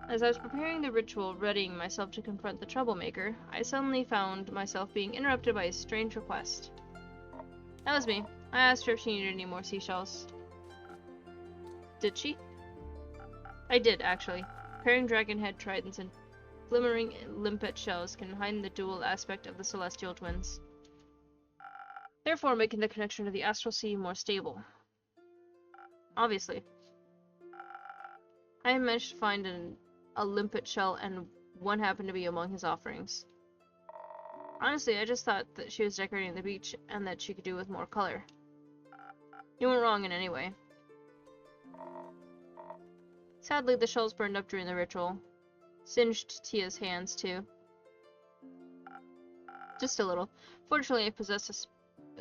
As I was preparing the ritual, readying myself to confront the troublemaker, I suddenly found myself being interrupted by a strange request. That was me. I asked her if she needed any more seashells. Did she? I did, actually. Pairing dragonhead tridents and glimmering limpet shells can heighten the dual aspect of the celestial twins, therefore making the connection to the astral sea more stable. Obviously. I managed to find a limpet shell, and one happened to be among his offerings. Honestly, I just thought that she was decorating the beach and that she could do with more color. You weren't wrong in any way. Sadly, the shells burned up during the ritual. Singed Tia's hands, too. Just a little. Fortunately, I possess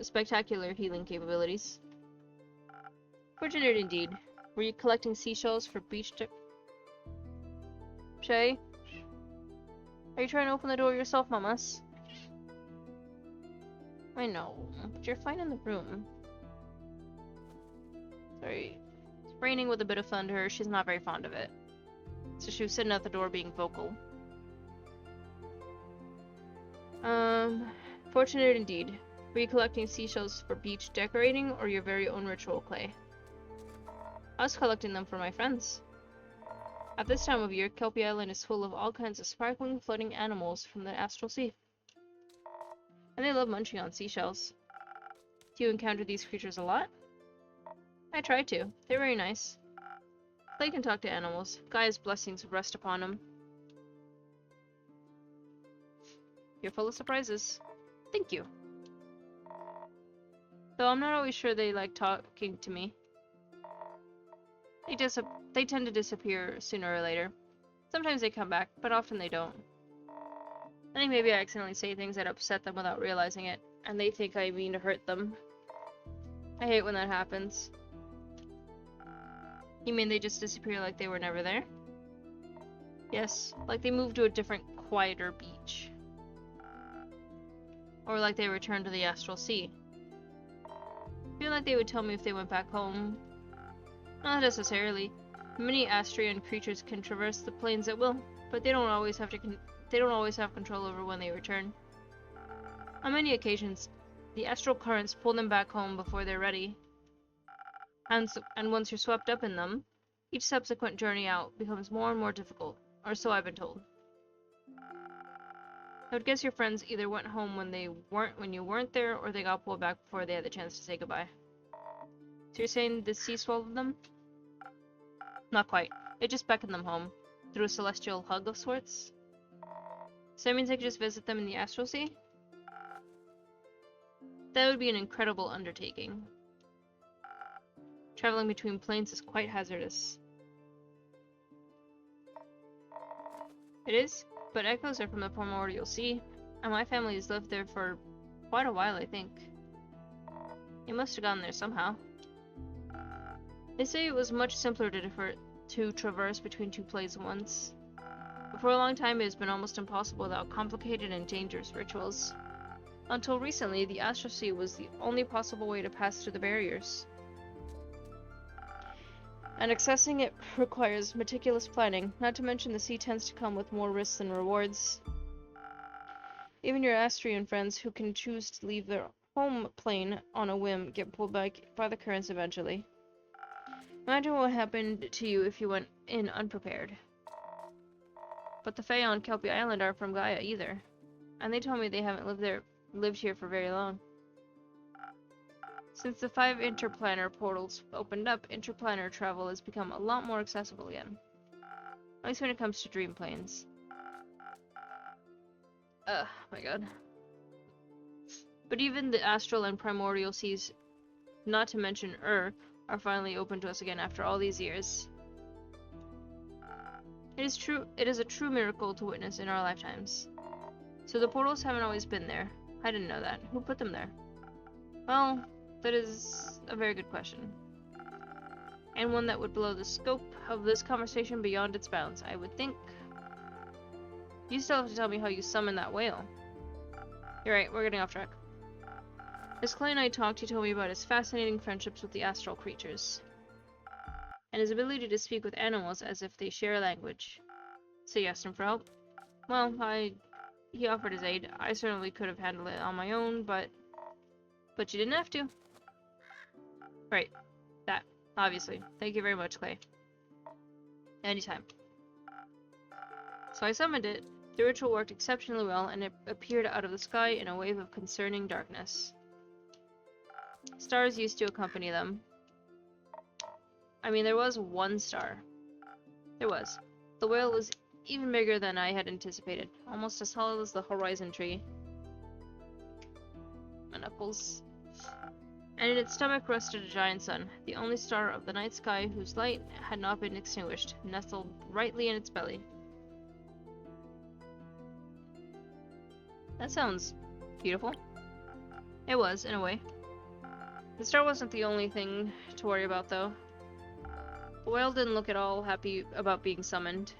spectacular healing capabilities. Fortunate indeed. Were you collecting seashells for beach Shay? Are you trying to open the door yourself, mamas? I know, but you're fine in the room. Sorry. It's raining with a bit of thunder. She's not very fond of it. So she was sitting at the door being vocal. Fortunate indeed. Were you collecting seashells for beach decorating or your very own ritual clay? I was collecting them for my friends. At this time of year, Kelpie Island is full of all kinds of sparkling, floating animals from the astral sea. And they love munching on seashells. Do you encounter these creatures a lot? I try to. They're very nice. Clay can talk to animals. Gaia's blessings rest upon him. You're full of surprises. Thank you. Though I'm not always sure they like talking to me. They tend to disappear sooner or later. Sometimes they come back, but often they don't. I think maybe I accidentally say things that upset them without realizing it, and they think I mean to hurt them. I hate when that happens. You mean they just disappear like they were never there? Yes, like they moved to a different, quieter beach. Or like they returned to the astral sea. I feel like they would tell me if they went back home. Not necessarily. Many Astrian creatures can traverse the plains at will, but they don't always have control over when they return. On many occasions, the astral currents pull them back home before they're ready. And once you're swept up in them, each subsequent journey out becomes more and more difficult, or so I've been told. I would guess your friends either went home when you weren't there, or they got pulled back before they had the chance to say goodbye. So you're saying the sea swallowed them? Not quite. It just beckoned them home, through a celestial hug of sorts. So that means I could just visit them in the astral sea? That would be an incredible undertaking. Traveling between planes is quite hazardous. It is, but echoes are from the primordial sea, and my family has lived there for quite a while, I think. You must have gotten there somehow. They say it was much simpler to traverse between two planes at once. But for a long time it has been almost impossible without complicated and dangerous rituals. Until recently, the astral sea was the only possible way to pass through the barriers. And accessing it requires meticulous planning, not to mention the sea tends to come with more risks than rewards. Even your Astrian friends who can choose to leave their home plane on a whim get pulled back by the currents eventually. Imagine what happened to you if you went in unprepared. But the Fae on Kelpie Island aren't from Gaia either, and they told me they haven't lived here for very long. Since the 5 interplanar portals opened up, interplanar travel has become a lot more accessible again. At least when it comes to dream planes. My god. But even the astral and primordial seas, not to mention are finally open to us again after all these years. It is a true miracle to witness in our lifetimes. So the portals haven't always been there. I didn't know that. Who put them there? Well, that is a very good question. And one that would blow the scope of this conversation beyond its bounds, I would think. You still have to tell me how you summoned that whale. You're right, we're getting off track. As Clay and I talked, he told me about his fascinating friendships with the astral creatures. And his ability to speak with animals as if they share a language. So you asked him for help? Well, he offered his aid. I certainly could have handled it on my own, but you didn't have to. Right. That. Obviously. Thank you very much, Clay. Anytime. So I summoned it. The ritual worked exceptionally well, and it appeared out of the sky in a wave of concerning darkness. Stars used to accompany them. I mean, there was one star. There was. The whale was even bigger than I had anticipated. Almost as tall as the horizon tree. My knuckles. And in its stomach rested a giant sun, the only star of the night sky whose light had not been extinguished, nestled rightly in its belly. That sounds beautiful. It was, in a way. The star wasn't the only thing to worry about, though. The whale didn't look at all happy about being summoned.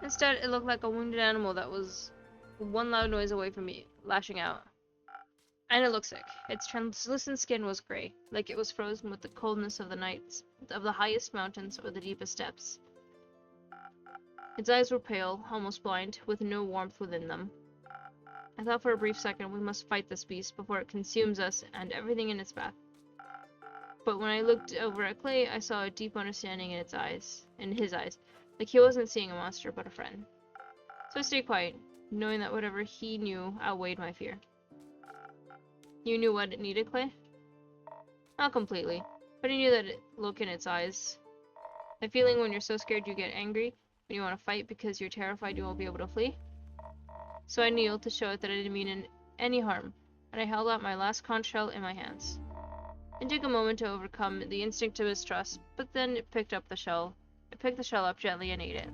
Instead, it looked like a wounded animal that was one loud noise away from me, lashing out. And it looked sick. Its translucent skin was gray, like it was frozen with the coldness of the nights, of the highest mountains or the deepest depths. Its eyes were pale, almost blind, with no warmth within them. I thought for a brief second we must fight this beast before it consumes us and everything in its path. But when I looked over at Clay, I saw a deep understanding in his eyes, like he wasn't seeing a monster but a friend. So I stayed quiet, knowing that whatever he knew outweighed my fear. You knew what it needed, Clay? Not completely, but I knew that look in its eyes. The feeling when you're so scared you get angry, when you want to fight because you're terrified you won't be able to flee. So I kneeled to show it that I didn't mean any harm, and I held out my last conch shell in my hands. It took a moment to overcome the instinct to mistrust, but then it picked the shell up gently and ate it.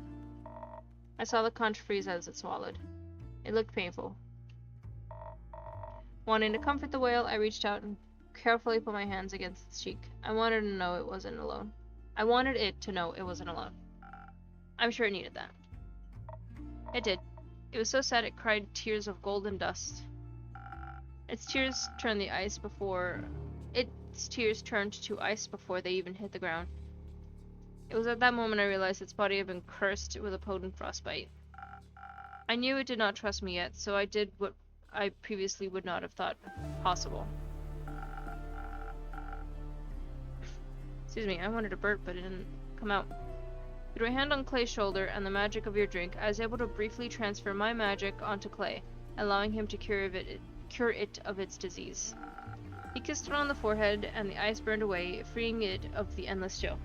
I saw the conch freeze as it swallowed. It looked painful. Wanting to comfort the whale, I reached out and carefully put my hands against its cheek. I wanted it to know it wasn't alone. I'm sure it needed that. It did. It was so sad it cried tears of golden dust. Its tears turned to ice before they even hit the ground. It was at that moment I realized its body had been cursed with a potent frostbite. I knew it did not trust me yet, so I did what I previously would not have thought possible. Excuse me, I wanted to burp, but it didn't come out. Through a hand on Clay's shoulder and the magic of your drink, I was able to briefly transfer my magic onto Clay, allowing him to cure it of its disease. He kissed it on the forehead, and the ice burned away, freeing it of the endless chill.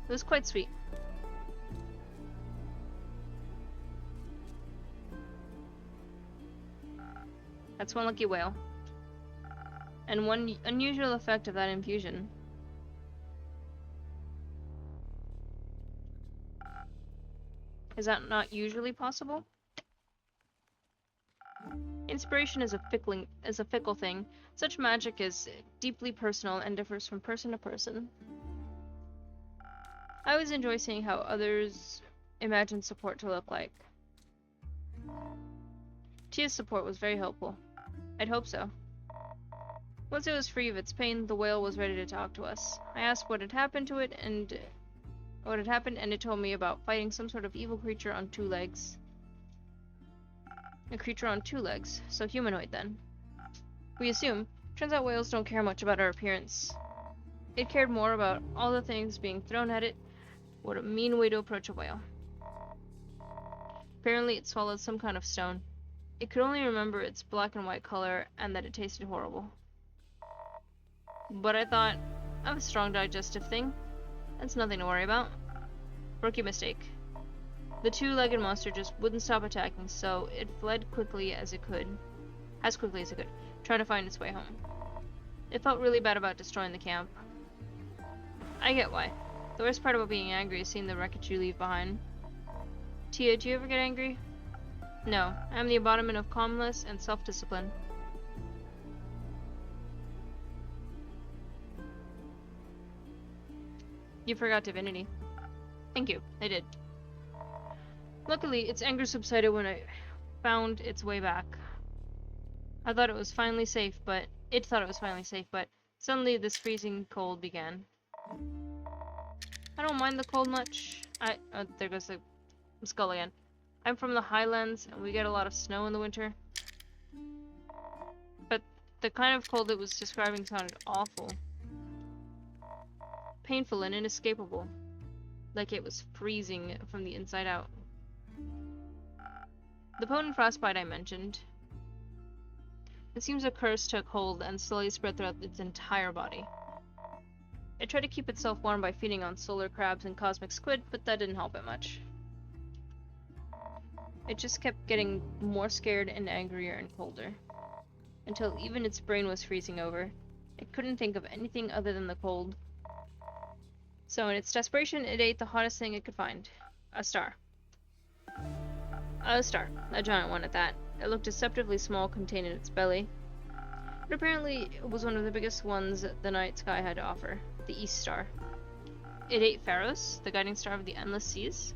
It was quite sweet. That's one lucky whale. And one unusual effect of that infusion. Is that not usually possible? Inspiration is a fickle thing. Such magic is deeply personal and differs from person to person. I always enjoy seeing how others imagine support to look like. Tia's support was very helpful. I'd hope so. Once it was free of its pain, the whale was ready to talk to us. I asked what had happened to it, and it told me about fighting some sort of evil creature on 2 legs. A creature on 2 legs, so humanoid then. We assume. Turns out whales don't care much about our appearance. It cared more about all the things being thrown at it. What a mean way to approach a whale. Apparently it swallowed some kind of stone. It could only remember its black and white color and that it tasted horrible. But I thought, I have a strong digestive thing. That's nothing to worry about. Rookie mistake. The 2-legged monster just wouldn't stop attacking, so it fled as quickly as it could, trying to find its way home. It felt really bad about destroying the camp. I get why. The worst part about being angry is seeing the wreckage you leave behind. Tia, do you ever get angry? No, I'm the embodiment of calmness and self-discipline. You forgot divinity. Thank you, I did. Luckily, its anger subsided when I found its way back. It thought it was finally safe, but suddenly this freezing cold began. I don't mind the cold much. There goes the skull again. I'm from the highlands, and we get a lot of snow in the winter. But the kind of cold it was describing sounded awful. Painful and inescapable. Like it was freezing from the inside out. The potent frostbite I mentioned. It seems a curse took hold and slowly spread throughout its entire body. It tried to keep itself warm by feeding on solar crabs and cosmic squid, but that didn't help it much. It just kept getting more scared and angrier and colder, until even its brain was freezing over. It couldn't think of anything other than the cold. So in its desperation, it ate the hottest thing it could find. A star. A star. A giant one at that. It looked deceptively small contained in its belly. But apparently it was one of the biggest ones the night sky had to offer. The East Star. It ate Pharos, the guiding star of the endless seas?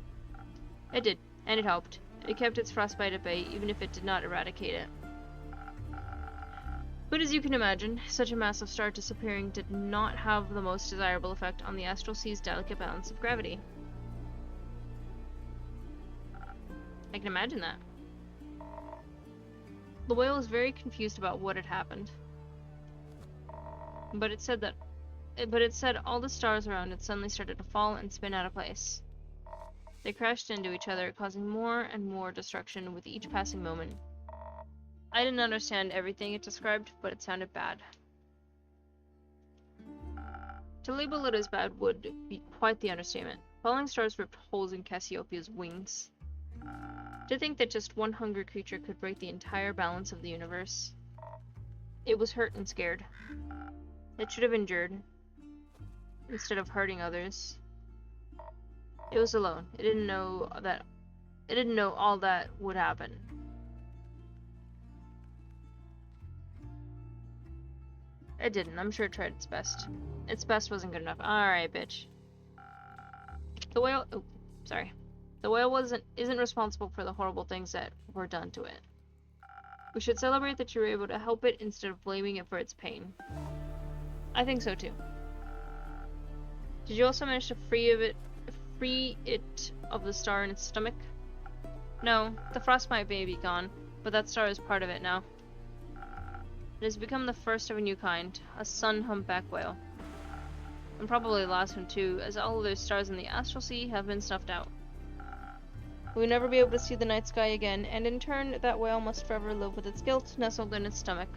It did, and it helped. It kept its frostbite at bay, even if it did not eradicate it. But as you can imagine, such a massive star disappearing did not have the most desirable effect on the astral sea's delicate balance of gravity. I can imagine that. The whale was very confused about what had happened. But it said all the stars around it suddenly started to fall and spin out of place. They crashed into each other, causing more and more destruction with each passing moment. I didn't understand everything it described, but it sounded bad. To label it as bad would be quite the understatement. Falling stars ripped holes in Cassiopeia's wings. To think that just one hungry creature could break the entire balance of the universe. It was hurt and scared. It should have endured, instead of hurting others. It was alone. It didn't know all that would happen. It didn't. I'm sure it tried its best. Its best wasn't good enough. Alright, bitch. The whale... Oh, sorry. The whale isn't responsible for the horrible things that were done to it. We should celebrate that you were able to help it instead of blaming it for its pain. I think so too. Did you also manage to free it of the star in its stomach? No, the frostbite may be gone, but that star is part of it now. It has become the first of a new kind, a sun humpback whale. And probably the last one too, as all of those stars in the astral sea have been snuffed out. We will never be able to see the night sky again, and in turn, that whale must forever live with its guilt nestled in its stomach.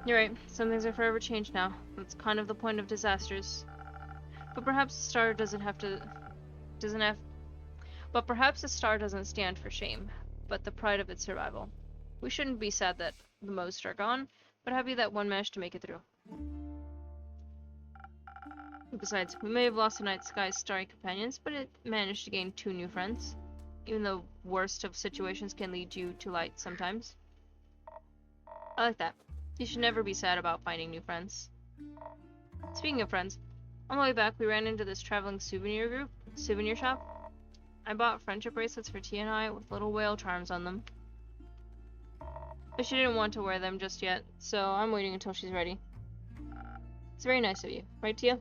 You're right, some things are forever changed now. That's kind of the point of disasters. But perhaps the star doesn't stand for shame, but the pride of its survival. We shouldn't be sad that the most are gone, but happy that one managed to make it through. Besides, we may have lost the night sky's starry companions, but it managed to gain 2 new friends. Even the worst of situations can lead you to light sometimes. I like that. You should never be sad about finding new friends. Speaking of friends, on the way back we ran into this traveling souvenir shop. I bought friendship bracelets for Tia and I with little whale charms on them. But she didn't want to wear them just yet, so I'm waiting until she's ready. It's very nice of you, right Tia?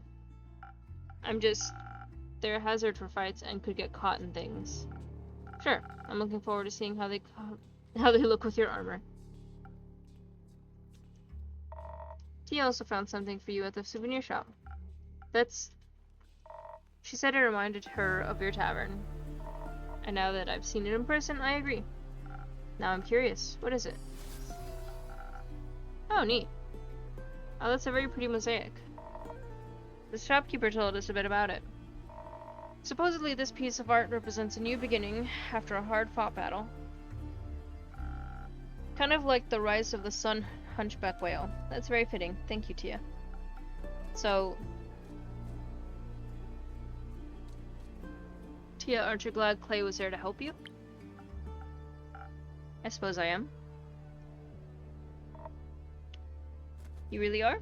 They're a hazard for fights and could get caught in things. Sure, I'm looking forward to seeing how they look with your armor. Tia also found something for you at the souvenir shop. She said it reminded her of your tavern. And now that I've seen it in person, I agree. Now I'm curious. What is it? Oh, neat. Oh, that's a very pretty mosaic. The shopkeeper told us a bit about it. Supposedly this piece of art represents a new beginning after a hard-fought battle. Kind of like the rise of the sun hunchback whale. That's very fitting. Thank you, Tia. So... Tia, aren't you glad Clay was there to help you? I suppose I am. You really are?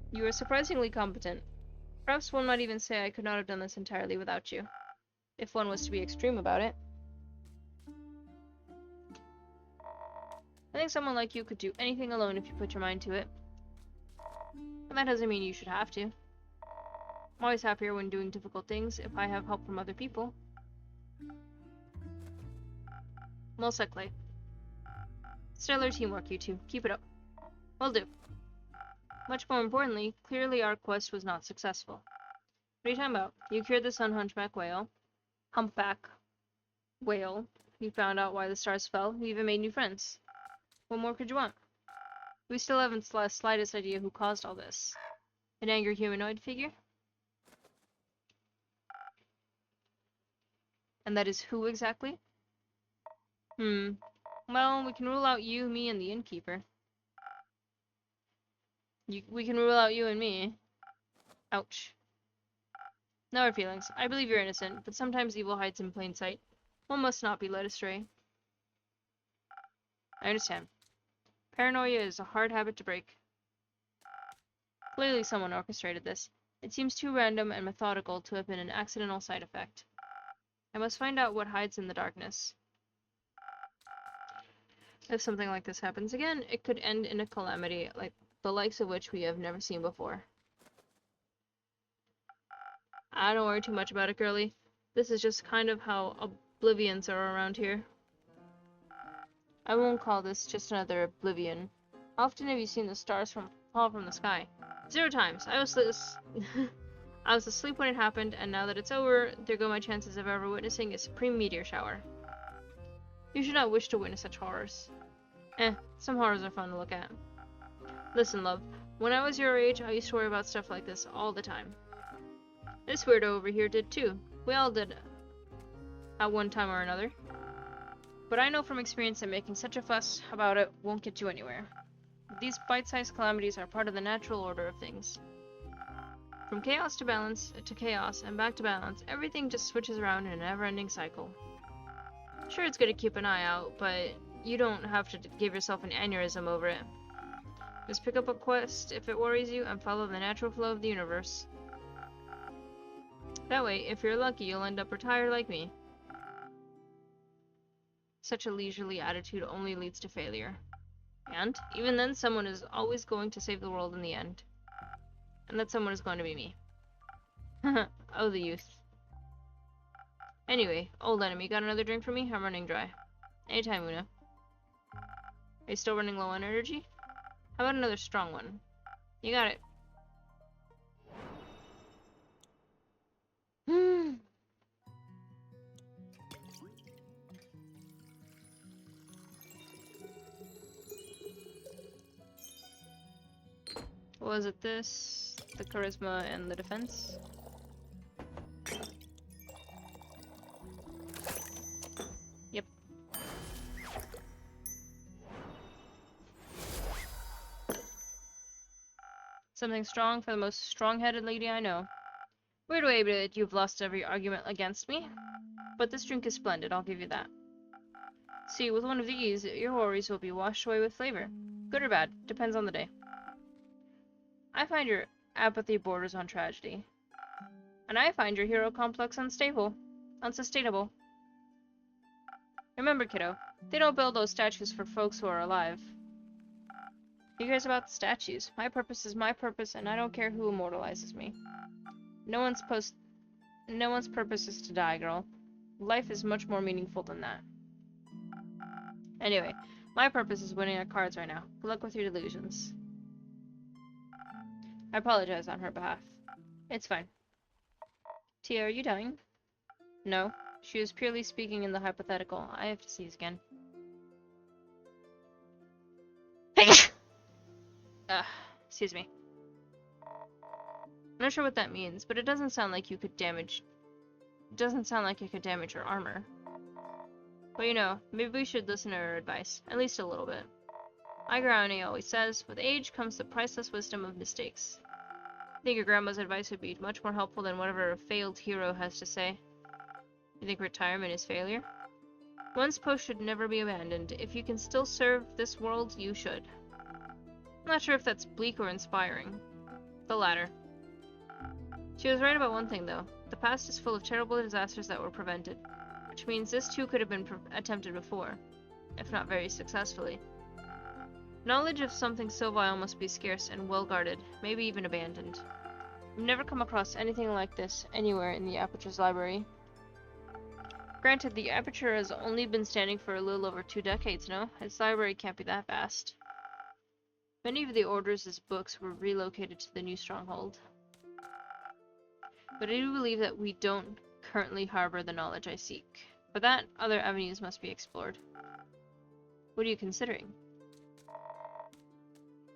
You are surprisingly competent. Perhaps one might even say I could not have done this entirely without you, if one was to be extreme about it. I think someone like you could do anything alone if you put your mind to it. But that doesn't mean you should have to. I'm always happier when doing difficult things if I have help from other people. Well said, Clay. Stellar teamwork, you two. Keep it up. Will do. Much more importantly, clearly our quest was not successful. What are you talking about? You cured the sun humpback whale. You found out why the stars fell. You even made new friends. What more could you want? We still haven't the slightest idea who caused all this. An angry humanoid figure? And that is who exactly? Well, we can rule out you, me, and the innkeeper. We can rule out you and me. Ouch. No hard feelings. I believe you're innocent, but sometimes evil hides in plain sight. One must not be led astray. I understand. Paranoia is a hard habit to break. Clearly someone orchestrated this. It seems too random and methodical to have been an accidental side effect. I must find out what hides in the darkness. If something like this happens again, it could end in a calamity like the likes of which we have never seen before. I don't worry too much about it, girlie. This is just kind of how oblivions are around here. I won't call this just another oblivion. How often have you seen the stars fall from the sky? 0 times. I was asleep when it happened, and now that it's over, there go my chances of ever witnessing a supreme meteor shower. You should not wish to witness such horrors. Some horrors are fun to look at. Listen, love, when I was your age, I used to worry about stuff like this all the time. This weirdo over here did too. We all did. at one time or another. But I know from experience that making such a fuss about it won't get you anywhere. These bite-sized calamities are part of the natural order of things. From chaos to balance, to chaos, and back to balance, everything just switches around in a never-ending cycle. Sure, it's good to keep an eye out, but you don't have to give yourself an aneurysm over it. Just pick up a quest if it worries you, and follow the natural flow of the universe. That way, if you're lucky, you'll end up retired like me. Such a leisurely attitude only leads to failure. And, even then, someone is always going to save the world in the end. And that someone is going to be me. Oh, the youth. Anyway, old enemy, got another drink for me? I'm running dry. Anytime, Una. Are you still running low on energy? How about another strong one? You got it. Was it this? The charisma and the defense? Yep. Something strong for the most strong-headed lady I know. Weird way that you've lost every argument against me. But this drink is splendid, I'll give you that. See, with one of these, your worries will be washed away with flavor. Good or bad, depends on the day. I find your apathy borders on tragedy. And I find your hero complex unsustainable. Remember, kiddo, they don't build those statues for folks who are alive. Who cares about the statues? My purpose is my purpose, and I don't care who immortalizes me. No one's purpose is to die, girl. Life is much more meaningful than that. Anyway, my purpose is winning at cards right now. Good luck with your delusions. I apologize on her behalf. It's fine. Tia, are you dying? No. She was purely speaking in the hypothetical. I have to sneeze again. Excuse me. I'm not sure what that means, but it doesn't sound like you could damage... It doesn't sound like it could damage your armor. But you know, maybe we should listen to her advice. At least a little bit. Igarani always says, with age comes the priceless wisdom of mistakes. I think your grandma's advice would be much more helpful than whatever a failed hero has to say. You think retirement is failure? One's post should never be abandoned. If you can still serve this world, you should. I'm not sure if that's bleak or inspiring. The latter. She was right about one thing, though. The past is full of terrible disasters that were prevented. Which means this too could have been attempted before. If not very successfully. Knowledge of something so vile must be scarce and well guarded, maybe even abandoned. I've never come across anything like this anywhere in the Aperture's library. Granted, the Aperture has only been standing for a little over 2 decades, no? Its library can't be that vast. Many of the Order's books were relocated to the new stronghold. But I do believe that we don't currently harbor the knowledge I seek. For that, other avenues must be explored. What are you considering?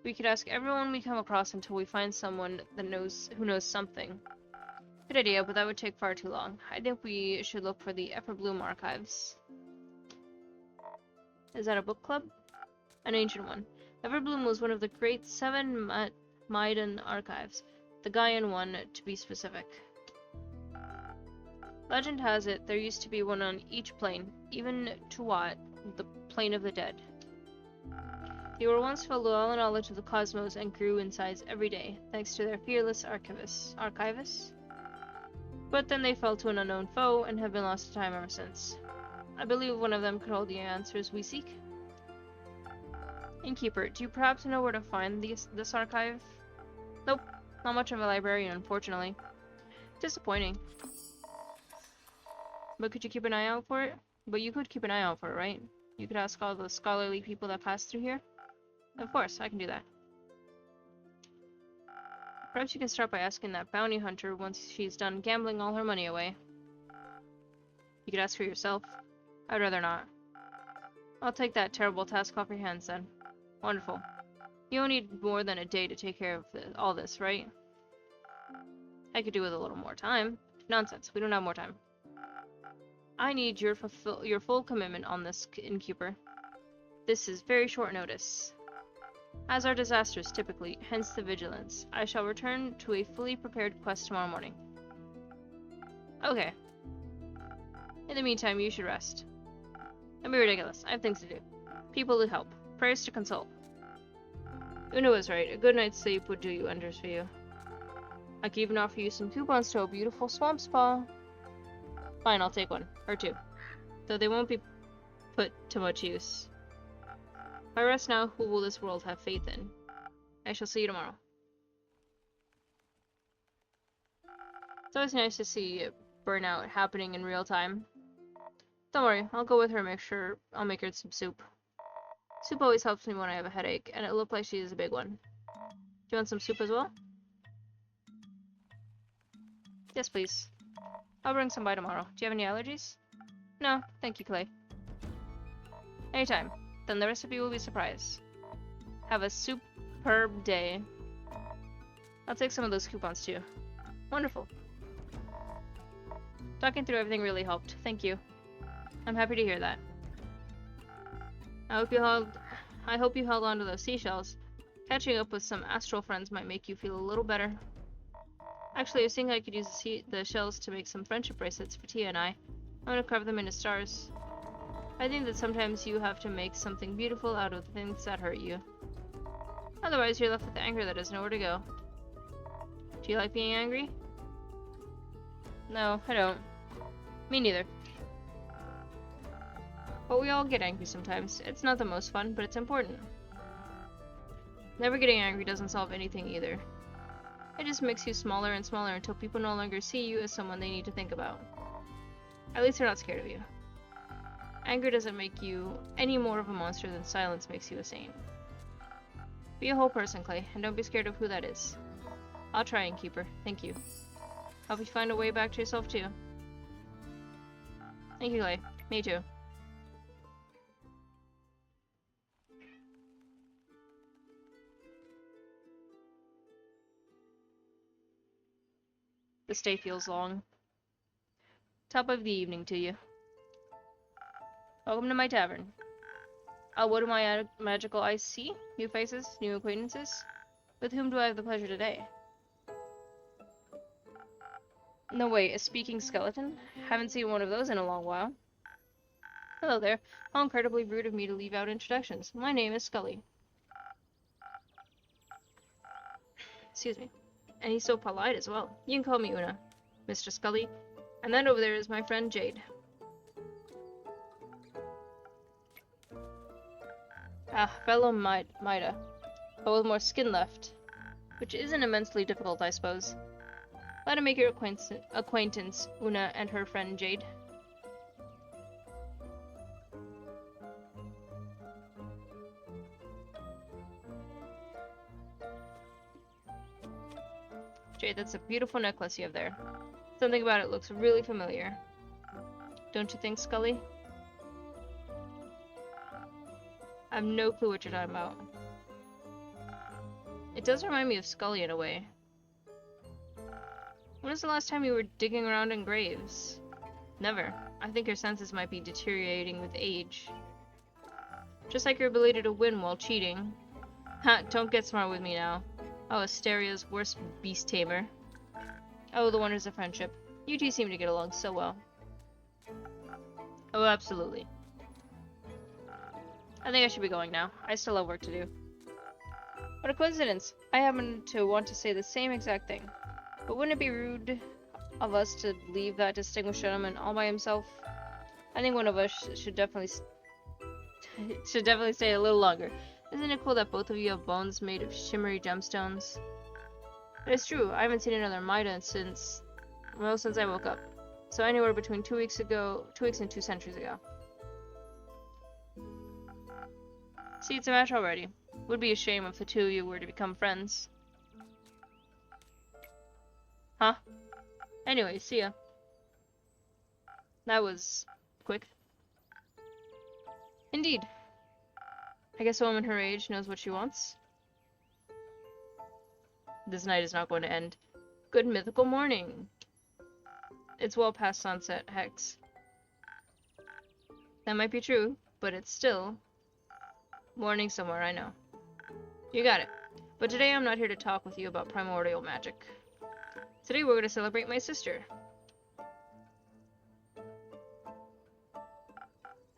We could ask everyone we come across until we find someone that who knows something. Good idea, but that would take far too long. I think we should look for the Everbloom archives. Is that a book club? An ancient one. Everbloom was one of the great 7 Maiden archives. The Gaian one, to be specific. Legend has it there used to be one on each plane, even Tuat, the plane of the dead. They were once filled with all the knowledge of the cosmos and grew in size every day, thanks to their fearless archivists. But then they fell to an unknown foe and have been lost to time ever since. I believe one of them could hold the answers we seek. Innkeeper, do you perhaps know where to find this archive? Nope, not much of a librarian, unfortunately. Disappointing. But could you keep an eye out for it? But you could keep an eye out for it, right? You could ask all the scholarly people that pass through here? Of course, I can do that. Perhaps you can start by asking that bounty hunter once she's done gambling all her money away. You could ask for yourself. I'd rather not. I'll take that terrible task off your hands then. Wonderful. You don't need more than a day to take care of all this, right? I could do with a little more time. Nonsense, we don't have more time. I need your full commitment on this, innkeeper. This is very short notice. As are disasters typically, hence the vigilance. I shall return to a fully prepared quest tomorrow morning. Okay. In the meantime, you should rest. Don't be ridiculous. I have things to do. People to help. Prayers to consult. Una was right. A good night's sleep would do you wonders for you. I can even offer you some coupons to a beautiful swamp spa. Fine, I'll take one. Or two. Though they won't be put to much use. If I rest now, who will this world have faith in? I shall see you tomorrow. It's always nice to see burnout happening in real time. Don't worry, I'll go with her and I'll make her some soup. Soup always helps me when I have a headache, and it looked like she is a big one. Do you want some soup as well? Yes, please. I'll bring some by tomorrow. Do you have any allergies? No, thank you, Clay. Anytime. Then the recipe will be a surprise. Have a superb day. I'll take some of those coupons too. Wonderful. Talking through everything really helped. Thank you. I'm happy to hear that. I hope you held on to those seashells. Catching up with some astral friends might make you feel a little better. Actually, I was thinking I could use the shells to make some friendship bracelets for Tia and I. I'm gonna carve them into stars. I think that sometimes you have to make something beautiful out of the things that hurt you. Otherwise, you're left with anger that has nowhere to go. Do you like being angry? No, I don't. Me neither. But we all get angry sometimes. It's not the most fun, but it's important. Never getting angry doesn't solve anything either. It just makes you smaller and smaller until people no longer see you as someone they need to think about. At least they're not scared of you. Anger doesn't make you any more of a monster than silence makes you a saint. Be a whole person, Clay, and don't be scared of who that is. I'll try and keep her. Thank you. Hope you find a way back to yourself, too. Thank you, Clay. Me too. This day feels long. Top of the evening to you. Welcome to my tavern. What do my magical eyes see? New faces? New acquaintances? With whom do I have the pleasure today? No way, a speaking skeleton? Haven't seen one of those in a long while. Hello there. How incredibly rude of me to leave out introductions. My name is Scully. Excuse me. And he's so polite as well. You can call me Una, Mr. Scully. And that over there is my friend Jade. Fellow Mida, but with more skin left. Which isn't immensely difficult, I suppose. Glad to make your acquaintance, Una and her friend Jade. Jade, that's a beautiful necklace you have there. Something about it looks really familiar. Don't you think, Scully? I have no clue what you're talking about. It does remind me of Scully in a way. When was the last time you were digging around in graves? Never. I think your senses might be deteriorating with age. Just like your ability to win while cheating. Ha, don't get smart with me now. Oh, Asteria's worst beast tamer. Oh, the wonders of friendship. You two seem to get along so well. Oh, absolutely. I think I should be going now. I still have work to do. What a coincidence. I happen to want to say the same exact thing. But wouldn't it be rude of us to leave that distinguished gentleman all by himself? I think one of us should definitely stay a little longer. Isn't it cool that both of you have bones made of shimmery gemstones? It's true. I haven't seen another Mida since I woke up. So anywhere between 2 weeks and 2 centuries ago. See, it's a match already. Would be a shame if the two of you were to become friends. Huh? Anyway, see ya. That was quick. Indeed. I guess a woman her age knows what she wants. This night is not going to end. Good mythical morning. It's well past sunset, Hex. That might be true, but it's still morning somewhere, I know. You got it. But today I'm not here to talk with you about primordial magic. Today we're going to celebrate my sister.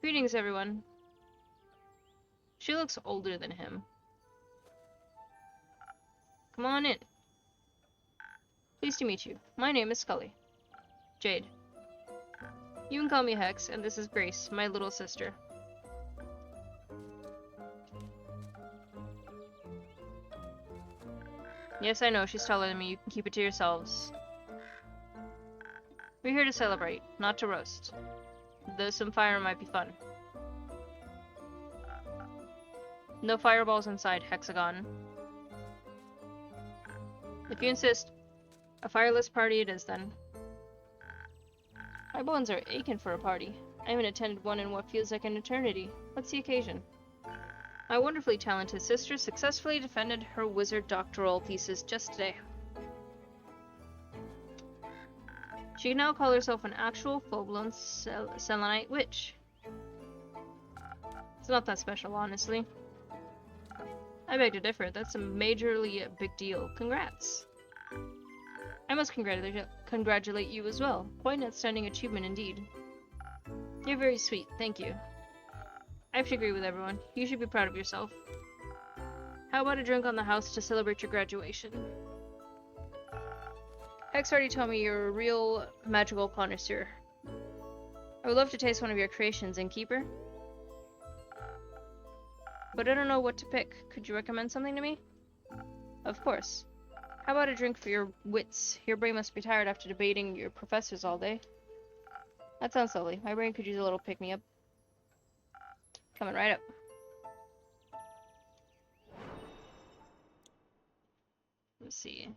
Greetings, everyone. She looks older than him. Come on in. Pleased to meet you. My name is Scully. Jade. You can call me Hex, and this is Grace, my little sister. Yes, I know, she's taller than me. You can keep it to yourselves. We're here to celebrate, not to roast. Though some fire might be fun. No fireballs inside, Hexagon. If you insist, a fireless party it is then. My bones are aching for a party. I haven't attended one in what feels like an eternity. What's the occasion? My wonderfully talented sister successfully defended her wizard doctoral thesis just today. She can now call herself an actual full-blown selenite witch. It's not that special, honestly. I beg to differ. That's a majorly big deal. Congrats. I must congratulate you as well. Quite an outstanding achievement indeed. You're very sweet, thank you. I have to agree with everyone. You should be proud of yourself. How about a drink on the house to celebrate your graduation? Hex already told me you're a real magical connoisseur. I would love to taste one of your creations, Innkeeper. But I don't know what to pick. Could you recommend something to me? Of course. How about a drink for your wits? Your brain must be tired after debating your professors all day. That sounds lovely. My brain could use a little pick-me-up. Coming right up. Let's see.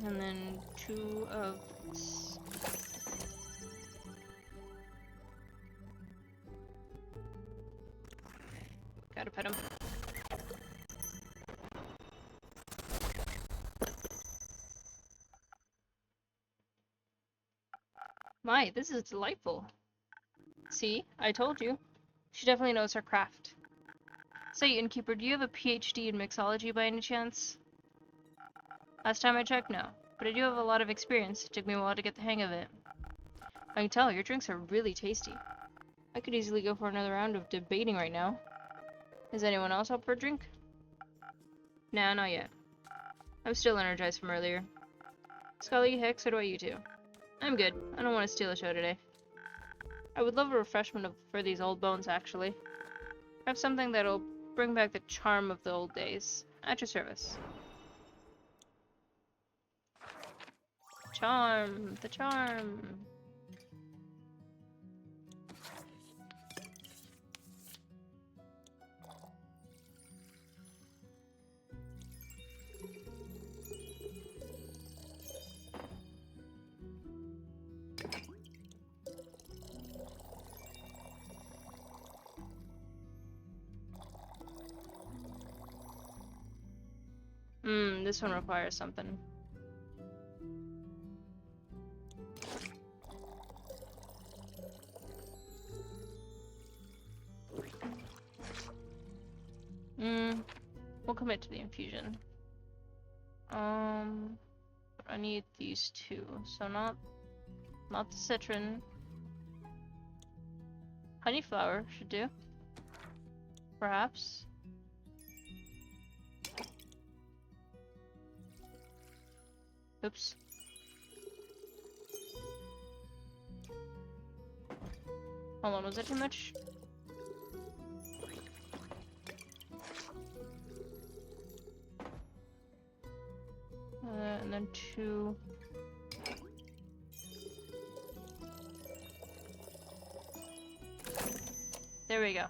And then 2 of this. Gotta pet him. My, this is delightful. See, I told you. She definitely knows her craft. Say, Innkeeper, do you have a PhD in mixology by any chance? Last time I checked, no. But I do have a lot of experience. It took me a while to get the hang of it. I can tell, your drinks are really tasty. I could easily go for another round of debating right now. Is anyone else up for a drink? Nah, not yet. I'm still energized from earlier. Scully, Hex, what about you two? I'm good. I don't want to steal the show today. I would love a refreshment for these old bones, actually. Perhaps something that'll bring back the charm of the old days. At your service. Charm! The charm! This one requires something. We'll commit to the infusion. I need these 2, so not the citron. Honeyflower should do. Perhaps. Oops. Hold on, was that too much? And then 2. There we go.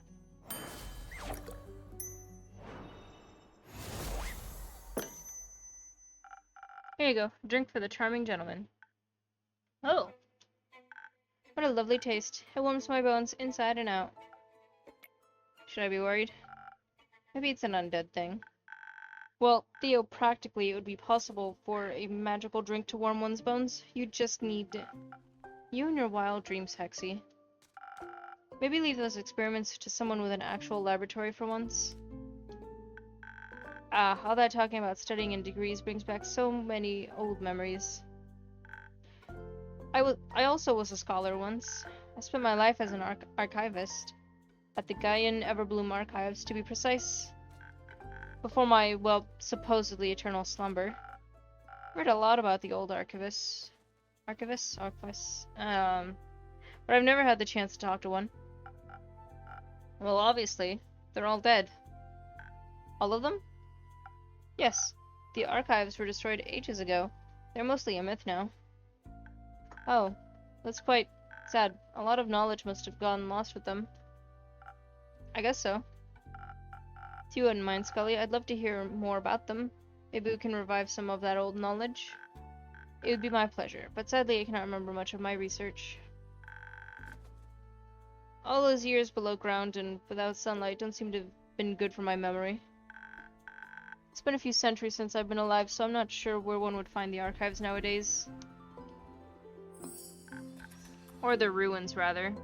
Here you go. Drink for the charming gentleman. Oh. What a lovely taste. It warms my bones inside and out. Should I be worried? Maybe it's an undead thing. Well, Theo, practically it would be possible for a magical drink to warm one's bones. You just need you and your wild dreams, Hexy. Maybe leave those experiments to someone with an actual laboratory for once. Ah, all that talking about studying and degrees brings back so many old memories. I also was a scholar once. I spent my life as an archivist. At the Gaian Everbloom Archives, to be precise. Before my, well, supposedly eternal slumber. Read a lot about the old archivists. But I've never had the chance to talk to one. Well, obviously, they're all dead. All of them? Yes, the archives were destroyed ages ago. They're mostly a myth now. Oh, that's quite sad. A lot of knowledge must have gone lost with them. I guess so. If you wouldn't mind, Scully, I'd love to hear more about them. Maybe we can revive some of that old knowledge. It would be my pleasure, but sadly I cannot remember much of my research. All those years below ground and without sunlight don't seem to have been good for my memory. It's been a few centuries since I've been alive, so I'm not sure where one would find the archives nowadays. Or the ruins, rather.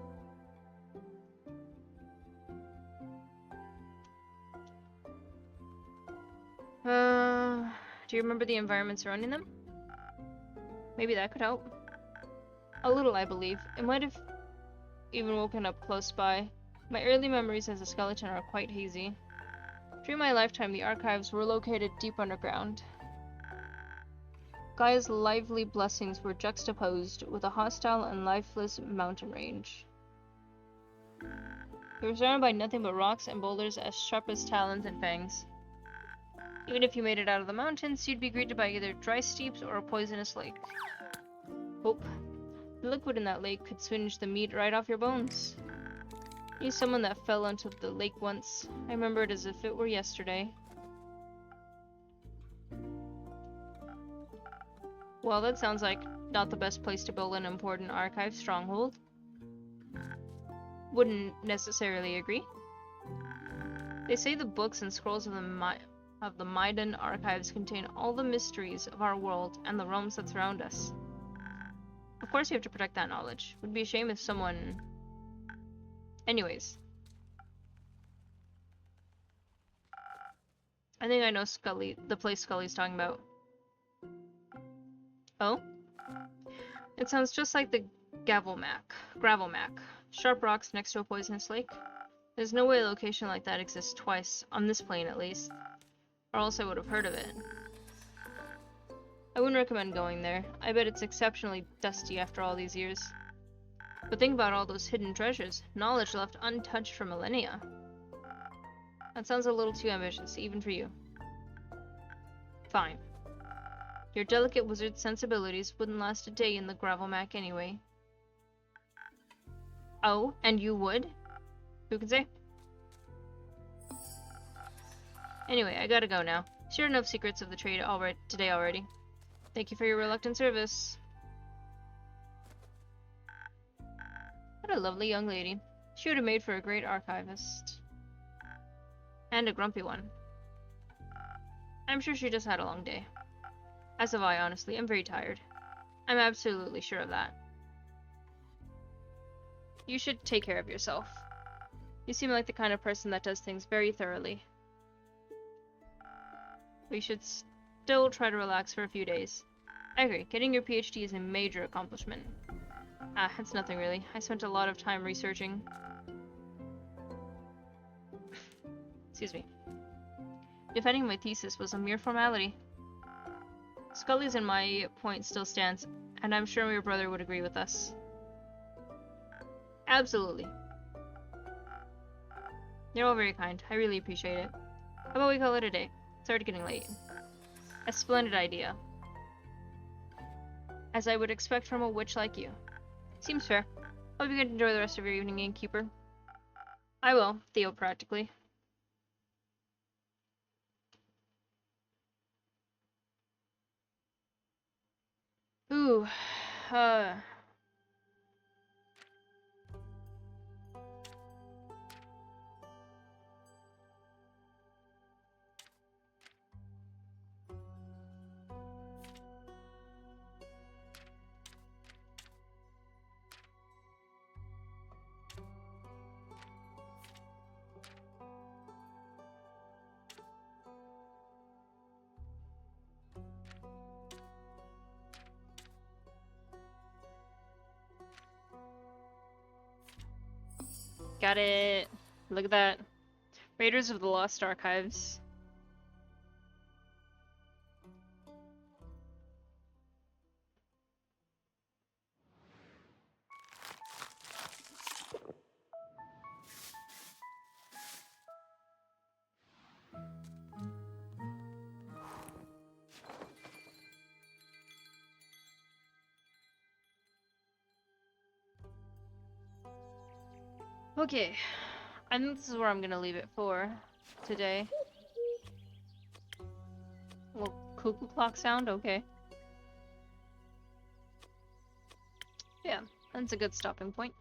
Do you remember the environment surrounding them? Maybe that could help. A little, I believe. It might have even woken up close by. My early memories as a skeleton are quite hazy. During my lifetime, the archives were located deep underground. Gaia's lively blessings were juxtaposed with a hostile and lifeless mountain range. They were surrounded by nothing but rocks and boulders as sharp as talons and fangs. Even if you made it out of the mountains, you'd be greeted by either dry steeps or a poisonous lake. Hope. The liquid in that lake could swinge the meat right off your bones. I knew someone that fell into the lake once. I remember it as if it were yesterday. Well, that sounds like not the best place to build an important archive stronghold. Wouldn't necessarily agree. They say the books and scrolls of the Maidan archives contain all the mysteries of our world and the realms that surround us. Of course you have to protect that knowledge. It would be a shame if someone... Anyways. I think I know the place Scully's talking about. Oh? It sounds just like the Gravelmac. Sharp rocks next to a poisonous lake. There's no way a location like that exists twice, on this plane at least. Or else I would have heard of it. I wouldn't recommend going there. I bet it's exceptionally dusty after all these years. But think about all those hidden treasures, knowledge left untouched for millennia. That sounds a little too ambitious, even for you. Fine. Your delicate wizard sensibilities wouldn't last a day in the Gravelmac anyway. Oh, and you would? Who can say? Anyway, I gotta go now. Shared enough secrets of the trade today already. Thank you for your reluctant service. What a lovely young lady. She would have made for a great archivist. And a grumpy one. I'm sure she just had a long day. As have I, honestly. I'm very tired. I'm absolutely sure of that. You should take care of yourself. You seem like the kind of person that does things very thoroughly. We should still try to relax for a few days. I agree. Getting your PhD is a major accomplishment. Ah, it's nothing really. I spent a lot of time researching. Excuse me. Defending my thesis was a mere formality. Scully's and my point still stands, and I'm sure your brother would agree with us. Absolutely. You're all very kind. I really appreciate it. How about we call it a day? It's already getting late. A splendid idea. As I would expect from a witch like you. Seems fair. Hope you can enjoy the rest of your evening, innkeeper. I will, Theo practically. Ooh. Got it. Look at that. Raiders of the Lost Archives. Okay. I think this is where I'm gonna leave it for today. Little cuckoo clock sound, okay. Yeah, that's a good stopping point.